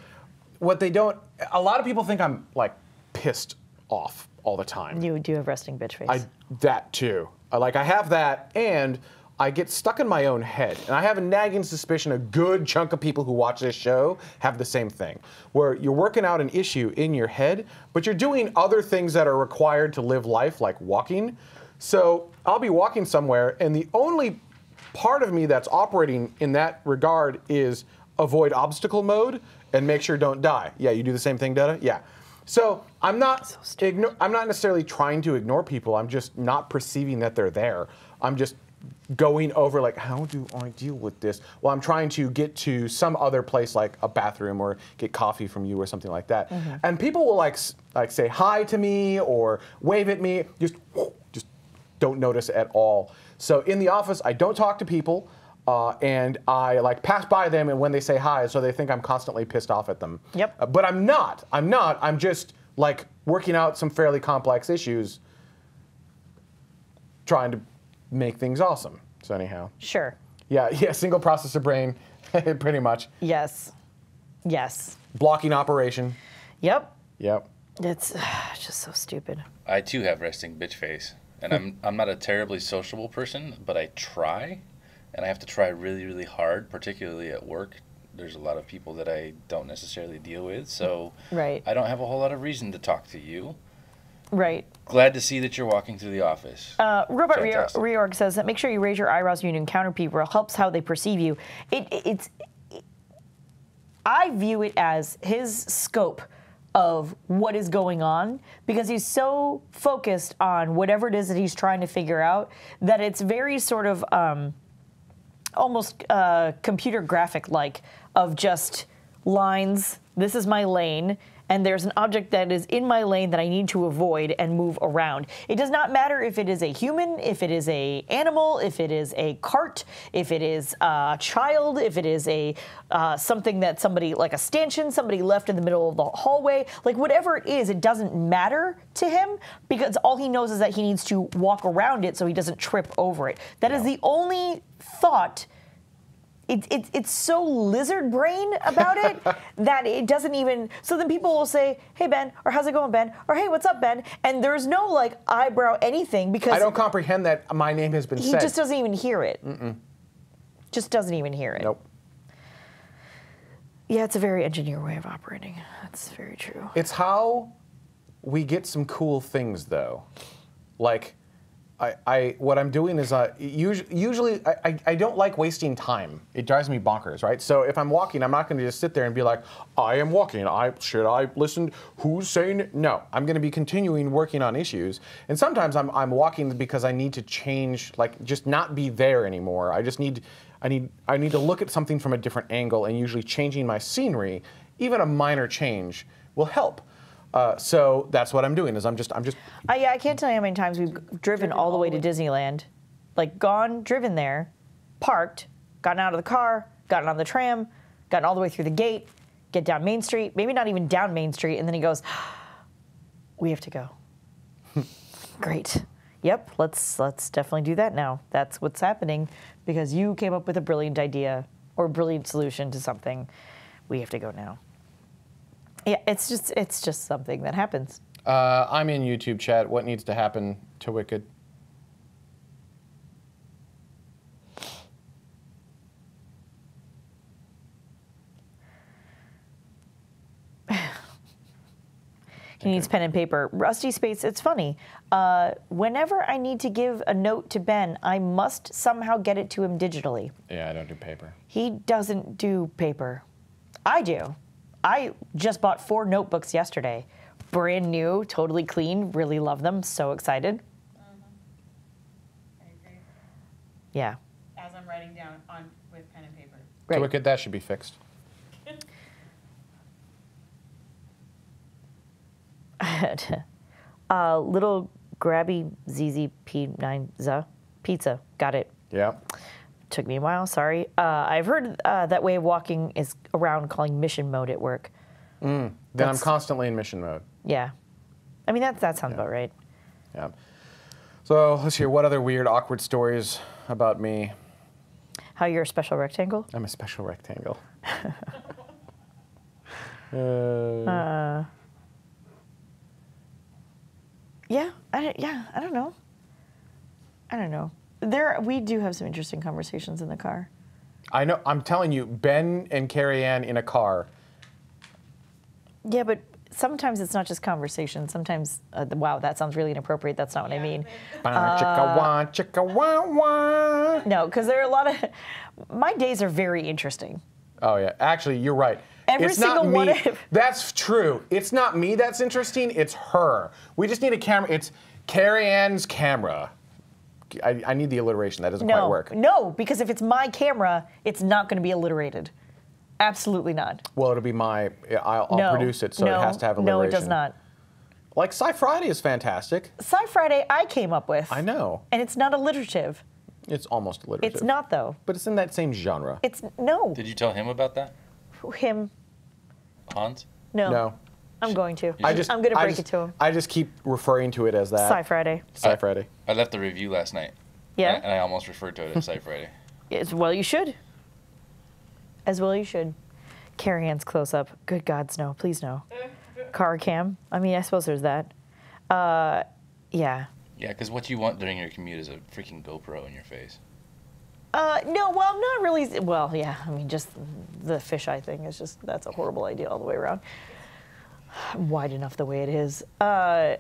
What they don't, a lot of people think I'm like pissed off all the time. You do have resting bitch face. That too. I have that, and I get stuck in my own head. And I have a nagging suspicion a good chunk of people who watch this show have the same thing, where you're working out an issue in your head, but you're doing other things that are required to live life, like walking. So I'll be walking somewhere, and the only part of me that's operating in that regard is avoid obstacle mode and make sure don't die. Yeah, you do the same thing, Dada? Yeah. So I'm not I'm not necessarily trying to ignore people. I'm just not perceiving that they're there. I'm just going over like, how do I deal with this? Well, I'm trying to get to some other place like a bathroom or get coffee from you or something like that. Mm-hmm. And people will like say hi to me or wave at me, just don't notice at all. So in the office, I don't talk to people. And I like pass by them, and when they say hi, so they think I'm constantly pissed off at them. Yep. But I'm not. I'm just like working out some fairly complex issues, trying to make things awesome. So anyhow. Sure. Yeah. Single processor brain, pretty much. Yes. Blocking operation. Yep. Yep. It's just so stupid. I too have resting bitch face, and I'm not a terribly sociable person, but I try. And I have to try really, really hard, particularly at work. There's a lot of people that I don't necessarily deal with, so Right. I don't have a whole lot of reason to talk to you. Right. Glad to see that you're walking through the office. Robot Fantastic. Reorg says that make sure you raise your eyebrows when you encounter people. It helps how they perceive you. I view it as his scope of what is going on because he's so focused on whatever it is that he's trying to figure out that it's very sort of almost computer graphic like of just lines. This is my lane. And there's an object that is in my lane that I need to avoid and move around. It does not matter if it is a human, if it is a animal, if it is a cart, if it is a child, if it is a something that somebody, like a stanchion, somebody left in the middle of the hallway. Like whatever it is, it doesn't matter to him because all he knows is that he needs to walk around it so he doesn't trip over it. That is the only thought. It's so lizard brain about it that it doesn't even. So then people will say, "Hey Ben," or "How's it going, Ben?" or "Hey, what's up, Ben?" And there's no like eyebrow anything because I don't comprehend that my name has been said. He just doesn't even hear it. Just doesn't even hear it. Nope. Yeah, it's a very engineer way of operating. That's very true. It's how we get some cool things, though. Like, what I'm doing is usually I don't like wasting time. It drives me bonkers, right? So if I'm walking, I'm not going to just sit there and be like, I am walking. Should I listen? Who's saying no? I'm going to be continuing working on issues. And sometimes I'm walking because I need to change, like just not be there anymore. I need to look at something from a different angle, and usually changing my scenery, even a minor change, will help. So that's what I'm doing. Yeah, I can't tell you how many times we've driven all the way to Disneyland, like driven there, parked, gotten out of the car, gotten on the tram, gotten all the way through the gate, get down Main Street, maybe not even down Main Street, and then he goes, "We have to go." Great. Yep, let's definitely do that now. That's what's happening because you came up with a brilliant idea or brilliant solution to something. We have to go now. Yeah, it's just something that happens. I'm in YouTube chat. What needs to happen to Wicked? He needs pen and paper. Rusty Space, it's funny. Whenever I need to give a note to Ben, I must somehow get it to him digitally. Yeah, I don't do paper. He doesn't do paper. I do. I just bought 4 notebooks yesterday. Brand new, totally clean, really love them, so excited. I agree. Yeah. As I'm writing down with pen and paper. Great. So Wicked, that should be fixed. Little grabby ZZP9 pizza. Got it. Yeah. Took me a while, sorry. I've heard that way of walking is around calling mission mode at work. Then I'm constantly in mission mode. Yeah. I mean, that sounds about right. Yeah. So let's hear what other weird, awkward stories about me. How you're a special rectangle? I'm a special rectangle. Yeah, I don't know. I don't know. We do have some interesting conversations in the car. I know. I'm telling you, Ben and Carrianne in a car. Yeah, but sometimes it's not just conversation. Sometimes, wow, that sounds really inappropriate. That's not what I mean. Chicka wah, chicka wah wah. No, because there are a lot of. My days are very interesting. Oh yeah, actually, you're right. Every it's not single me. one of- That's true. It's not me that's interesting. It's her. We just need a camera. It's Carrianne's camera. I need the alliteration. That doesn't quite work. No, because if it's my camera, it's not going to be alliterated. Absolutely not. Well, it'll be my. I'll produce it, so it has to have alliteration. No, it does not. Like Sci Friday is fantastic. Sci Friday, I came up with. I know. And it's not alliterative. It's almost alliterative. It's not though. But it's in that same genre. It's no. Did you tell him about that? Him. Hans? No. No. I'm going to. I'm going to break it to him. I just keep referring to it as that. Sci Friday. Sci Friday. I left the review last night. Yeah. And I almost referred to it as Sci Friday. Well, you should. As well, you should. Carrianne's close up. Good gods, no. Please, no. Car cam. I mean, I suppose there's that. Yeah. Yeah, because what you want during your commute is a freaking GoPro in your face. No, well, not really. Well, yeah. I mean, just the fisheye thing is just, that's a horrible idea all the way around. Wide enough the way it is. Yeah,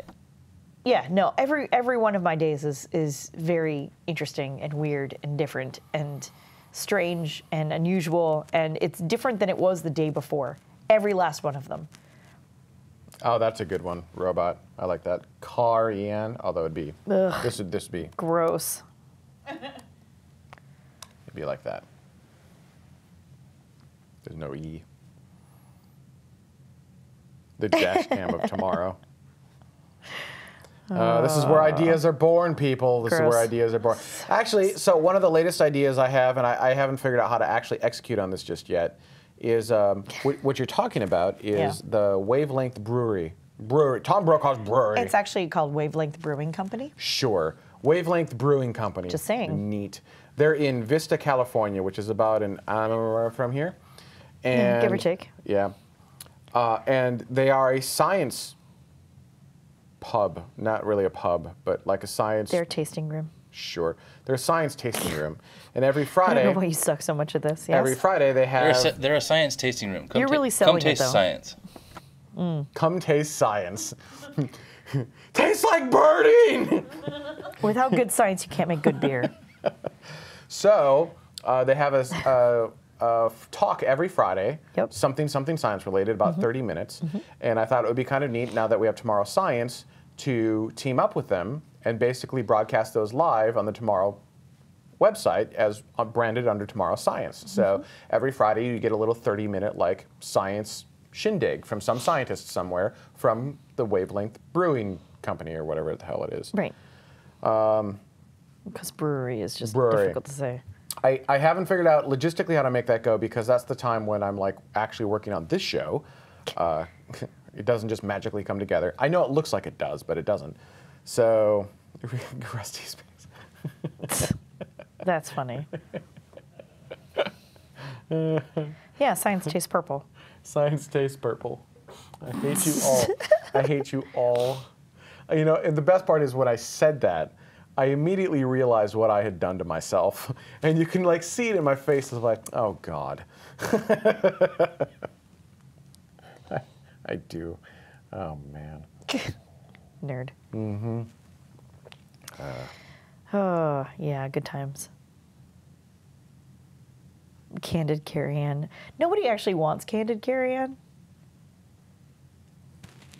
no, every one of my days is very interesting and weird and different and strange and unusual, and it's different than it was the day before. Every last one of them. Oh, that's a good one. Robot. I like that. Carrieanne. Although it'd be. This would be. Gross. It'd be like that. There's no E. The dash cam of tomorrow. This is where ideas are born, people. This is where ideas are born. Actually, so one of the latest ideas I have, and I haven't figured out how to actually execute on this just yet, is what you're talking about is the Wavelength Brewery. Tom Brokaw's brewery. It's actually called Wavelength Brewing Company. Sure. Wavelength Brewing Company. Just saying. Neat. They're in Vista, California, which is about an hour from here. And, give or take. Yeah. And they are a science pub. Not really a pub, but like a science... Their tasting room. Sure. They're a science tasting room. And every Friday... I don't know why you suck so much at this. Yes? Every Friday they have... They're a science tasting room. You're really selling come taste it, though. science. Come taste science. Tastes like birding! Without good science, you can't make good beer. So they have a talk every Friday, Yep. something science related, about 30 minutes. And I thought it would be kind of neat now that we have Tomorrow Science to team up with them and basically broadcast those live on the Tomorrow website as branded under Tomorrow Science. So every Friday you get a little 30-minute like science shindig from some scientist somewhere from the Wavelength Brewing Company or whatever the hell it is. Right. Because brewery is just Brewery. difficult to say. I haven't figured out logistically how to make that go because that's the time when I'm like actually working on this show. It doesn't just magically come together. I know it looks like it does, but it doesn't. So, Rusty's face. That's funny. Yeah, science tastes purple. Science tastes purple. I hate you all. I hate you all. You know, and the best part is when I said that, I immediately realized what I had done to myself. And you can like see it in my face. It's like, oh God. I do. Oh man. Nerd. Oh, yeah, good times. Candid Carrianne. Nobody actually wants Candid Carrianne.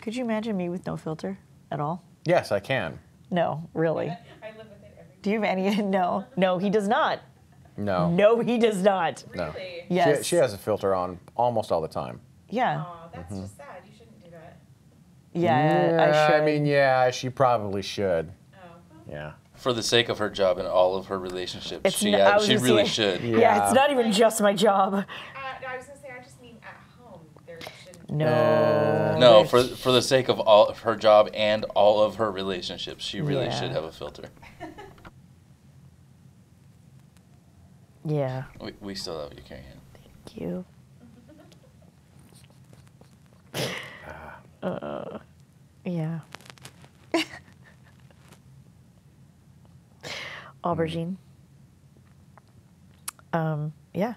Could you imagine me with no filter at all? Yes, I can. No, really. I live with it every Do you have any? No. No, he does not. No. No, he does not. No. Really? Yes. She has a filter on almost all the time. Yeah. Aw, that's just sad. You shouldn't do that. Yeah, I should. I mean, yeah, she probably should. Oh. Well, Yeah. For the sake of her job and all of her relationships, It's she, n- I was she gonna really say- should. Yeah, it's not even just my job. I was gonna say I just mean at home. There shouldn't. No. No, for the sake of all of her job and all of her relationships, she really Yeah. should have a filter. Yeah. We still love you, Carrieanne. Thank you. Yeah. Aubergine. Yeah.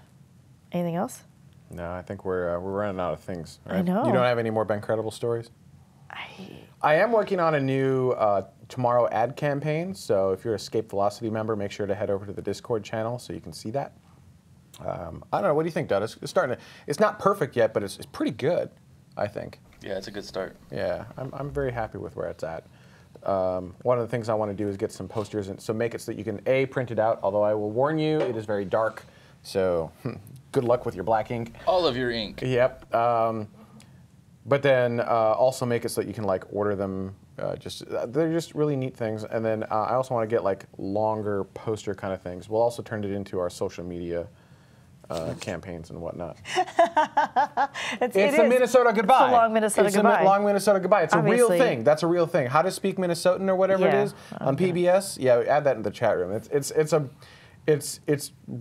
Anything else? No, I think we're running out of things. I Right? know. You don't have any more Ben Credible stories? I am working on a new Tomorrow ad campaign, so if you're a Escape Velocity member, make sure to head over to the Discord channel so you can see that. I don't know. What do you think, Dud? It's starting to. It's not perfect yet, but it's pretty good, I think. Yeah, it's a good start. Yeah, I'm very happy with where it's at. One of the things I want to do is get some posters, and so make it so that you can print it out. Although I will warn you, it is very dark, so good luck with your black ink. All of your ink. Yep. But then also make it so that you can like order them. They're just really neat things. And then I also want to get like longer poster kind of things. We'll also turn it into our social media campaigns and whatnot. It's It's the Minnesota goodbye. It's the long Minnesota It's goodbye. the long Minnesota goodbye. It's a Obviously. real thing. That's a real thing. How to speak Minnesotan or whatever it Yeah. is on PBS. Yeah, add that in the chat room. It's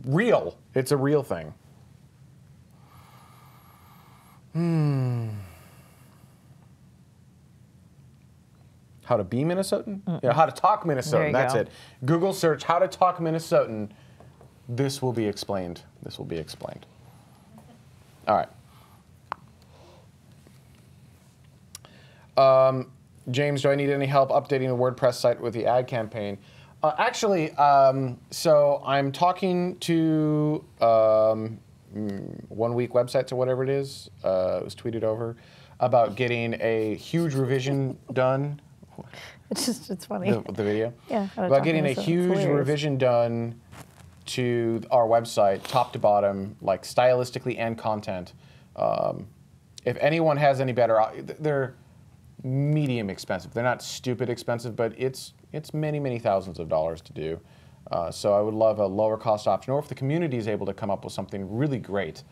real. It's a real thing. How to be Minnesotan? Yeah, how to talk There Minnesotan. you That's go. it. Google search how to talk Minnesotan. This will be explained. This will be explained. All right. James, do I need any help updating the WordPress site with the ad campaign? Actually, so I'm talking to 1 Week Websites or whatever it is. It was tweeted over about getting a huge revision done. It's funny. The video? Yeah, how to About talk getting a Minnesota. It's huge hilarious. revision done to our website, top to bottom, like stylistically and content. If anyone has any better, they're medium expensive. They're not stupid expensive, but it's many, many thousands of dollars to do. So I would love a lower cost option, or if the community is able to come up with something really great,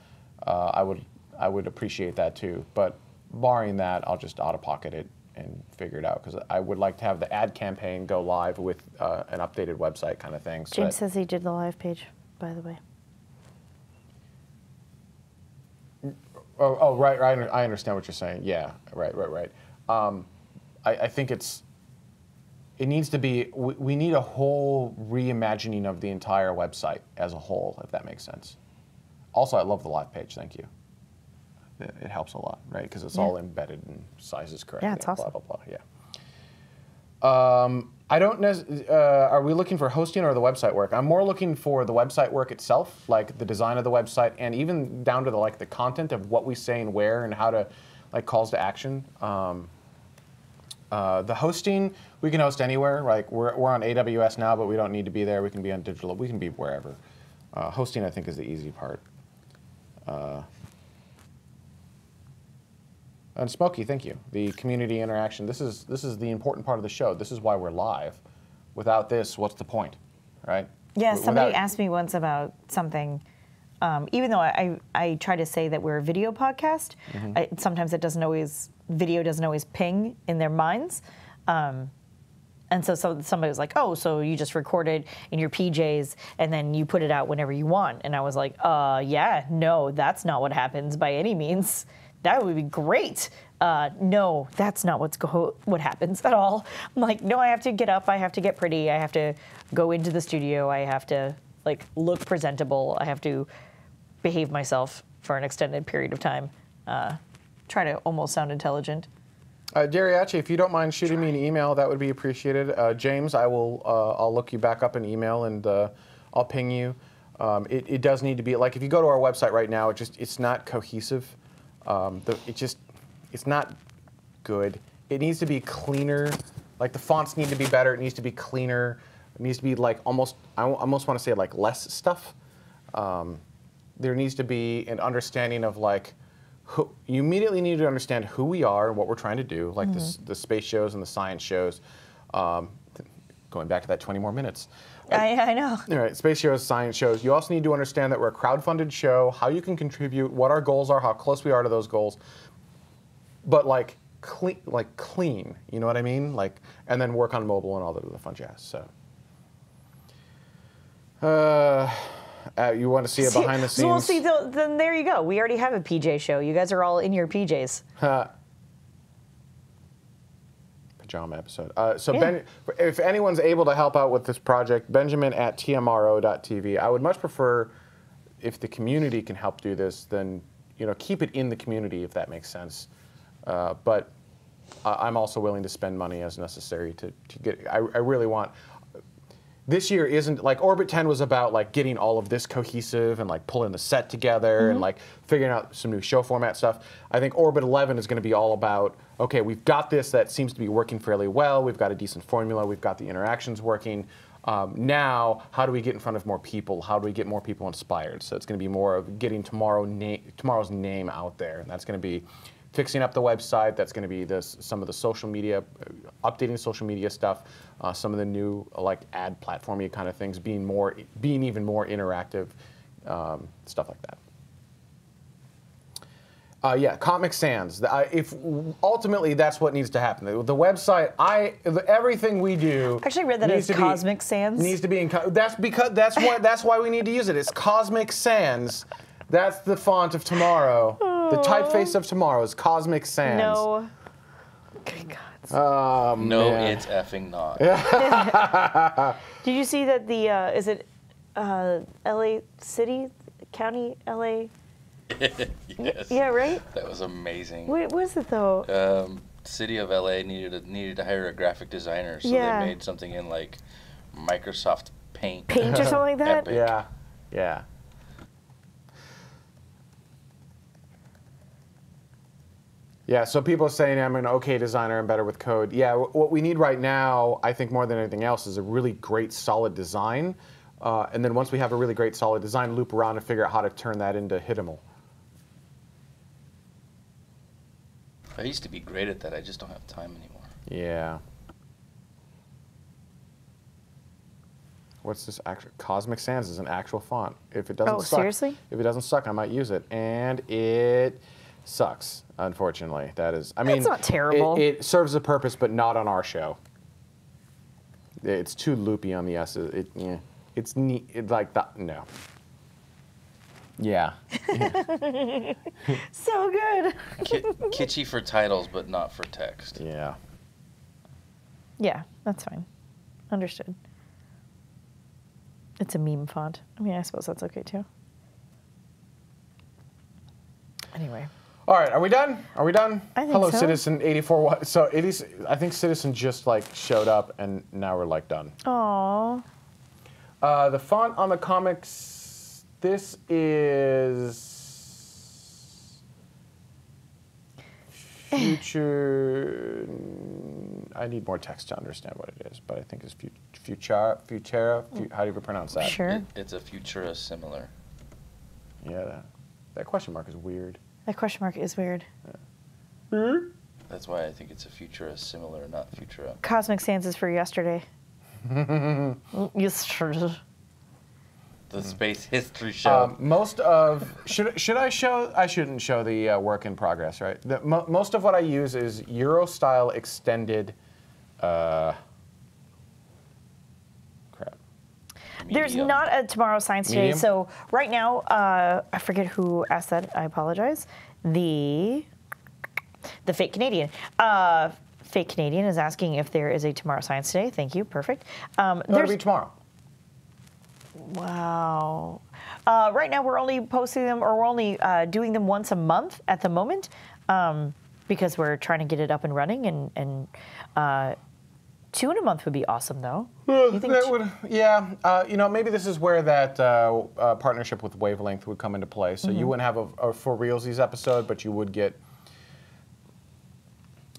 I would appreciate that too. But barring that, I'll just auto-pocket it and figure it out, because I would like to have the ad campaign go live with an updated website kind of thing. So James that- says he did the live page, by the way. Oh, right. I understand what you're saying. Yeah, right. I think it needs to be, we need a whole reimagining of the entire website as a whole, if that makes sense. Also, I love the live page. Thank you. It helps a lot, right? Because it's all embedded and sizes correctly. Yeah, it's and awesome. Blah, blah, blah, yeah. I don't know. Are we looking for hosting or the website work? I'm more looking for the website work itself, like the design of the website, and even down to the content of what we say and where and how to, like calls to action. The hosting, we can host anywhere. Like we're on AWS now, but we don't need to be there. We can be on digital. We can be wherever. Hosting, I think, is the easy part. And Smokey, thank you. The community interaction. This is the important part of the show. This is why we're live. Without this, what's the point, right? Yeah, somebody asked me once about something. Even though I try to say that we're a video podcast, sometimes video doesn't always ping in their minds. And so somebody was like, oh, so you just record it in your PJs and then you put it out whenever you want. And I was like, yeah, no, that's not what happens by any means. That would be great. No, that's not what happens at all. I'm like, no, I have to get up. I have to get pretty. I have to go into the studio. I have to look presentable. I have to behave myself for an extended period of time. Try to almost sound intelligent. Dariachi, if you don't mind shooting me an email, that would be appreciated. James, I'll look you back up in email and I'll ping you. It does need to be, like if you go to our website right now, it's not cohesive. It's not good. It needs to be cleaner. Like the fonts need to be better. It needs to be cleaner. It needs to be I almost want to say less stuff. There needs to be an understanding of you immediately need to understand who we are and what we're trying to do, like the space shows and the science shows. Going back to that 20 more minutes. I know. All right, space shows, science shows. You also need to understand that we're a crowd-funded show, how you can contribute, what our goals are, how close we are to those goals. But clean, you know what I mean? And then work on mobile and all the fun jazz. So, you want to see it behind the scenes? Well, see, then there you go. We already have a PJ show. You guys are all in your PJs. Pajama episode. If anyone's able to help out with this project, Benjamin at TMRO.tv. I would much prefer if the community can help do this, then keep it in the community if that makes sense. But I'm also willing to spend money as necessary to get. I really want. This year isn't Orbit 10 was about getting all of this cohesive and pulling the set together and figuring out some new show format stuff. I think Orbit 11 is going to be all about, okay, we've got this that seems to be working fairly well. We've got a decent formula. We've got the interactions working. Now, how do we get in front of more people? How do we get more people inspired? So it's going to be more of getting tomorrow's name out there. And that's going to be fixing up the website. That's going to be some of the social media, updating social media stuff, some of the new ad platformy kind of things, being even more interactive, stuff like that. Yeah, Comic Sans. If ultimately that's what needs to happen. The website, everything we do. I actually read that as Cosmic Sans. Needs to be in. That's why we need to use it. It's Cosmic Sans. That's the font of tomorrow. The typeface of tomorrow is Cosmic Sans. No. Good God. No, man. It's effing not. Did you see that is it LA City, County, LA? Yes. Yeah, right? That was amazing. Wait, what is it though? City of LA needed to hire a graphic designer, so they made something in Microsoft Paint. Paint or something like that? Epic. Yeah. Yeah. Yeah, so people are saying I'm an okay designer, I'm better with code. Yeah, what we need right now, I think more than anything else, is a really great, solid design. And then once we have a really great, solid design, loop around and figure out how to turn that into hitable. I used to be great at that. I just don't have time anymore. Yeah. What's this actual? Cosmic Sans is an actual font. If it doesn't suck, seriously? If it doesn't suck, I might use it. And it sucks, unfortunately. That is, I mean, it's not terrible. It serves a purpose, but not on our show. It's too loopy on the S's. It's neat. It's like that. No. Yeah. So good. Kitschy for titles, but not for text. Yeah. Yeah, that's fine. Understood. It's a meme font. I mean, I suppose that's okay too. Anyway. All right, are we done? Are we done? I think Hello, so. Citizen 84. So it is. I think Citizen just like showed up, and now we're like done. Aww. The font on the comics. This is future. I need more text to understand what it is, but I think it's Futura. How do you pronounce that? Sure. It's a Futura similar. Yeah, that question mark is weird. That question mark is weird. That's why I think it's a Futura similar, not Futura. Cosmic Sans is for yesterday. Yesterday. The space history show. Most of should I show? I shouldn't show the work in progress, right? Most of what I use is Euro style extended. Crap. There's Medium. not a Tomorrow Science Today, Medium? so right now, I forget who asked that. I apologize. The fake Canadian. Fake Canadian is asking if there is a Tomorrow Science Today. Thank you. Perfect. That'll be tomorrow. Wow. Right now, we're only posting them, or we're only doing them once a month at the moment, because we're trying to get it up and running. And 2 in a month would be awesome, though. You think That would, yeah. Maybe this is where that partnership with Wavelength would come into play. So you wouldn't have a For Realsies episode, but you would get,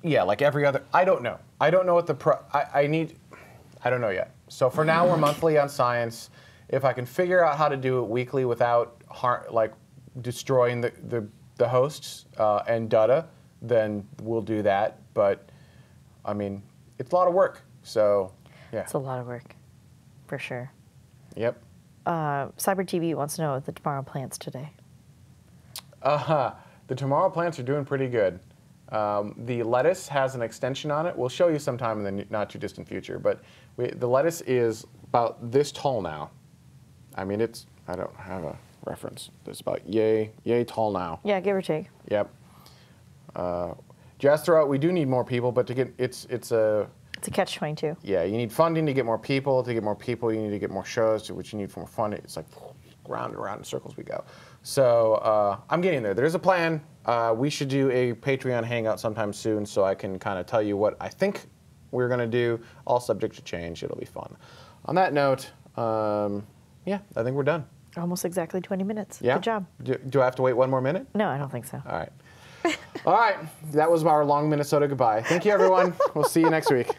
like every other. I don't know. I don't know what the I don't know yet. So for now, we're monthly on Science. If I can figure out how to do it weekly without destroying the hosts and data, then we'll do that. But I mean, it's a lot of work. So yeah. it's a lot of work, for sure. Yep. Cyber TV wants to know the Tomorrow plants today. The Tomorrow plants are doing pretty good. The lettuce has an extension on it. We'll show you sometime in the not too distant future. But the lettuce is about this tall now. I mean, I don't have a reference. It's about yay tall now. Yeah, give or take. Yep. Just throughout, we do need more people, but to get it's a It's a catch-22. yeah. You need funding to get more people. To get more people, you need to get more shows. Which you need for more funding. It's like round and round in circles we go. So I'm getting there. There's a plan. We should do a Patreon hangout sometime soon, so I can kind of tell you what I think we're gonna do. All subject to change. It'll be fun. On that note, yeah, I think we're done. Almost exactly 20 minutes. Yeah. Good job. Do I have to wait one more minute? No, I don't think so. All right. All right. That was our long Minnesota goodbye. Thank you, everyone. We'll see you next week.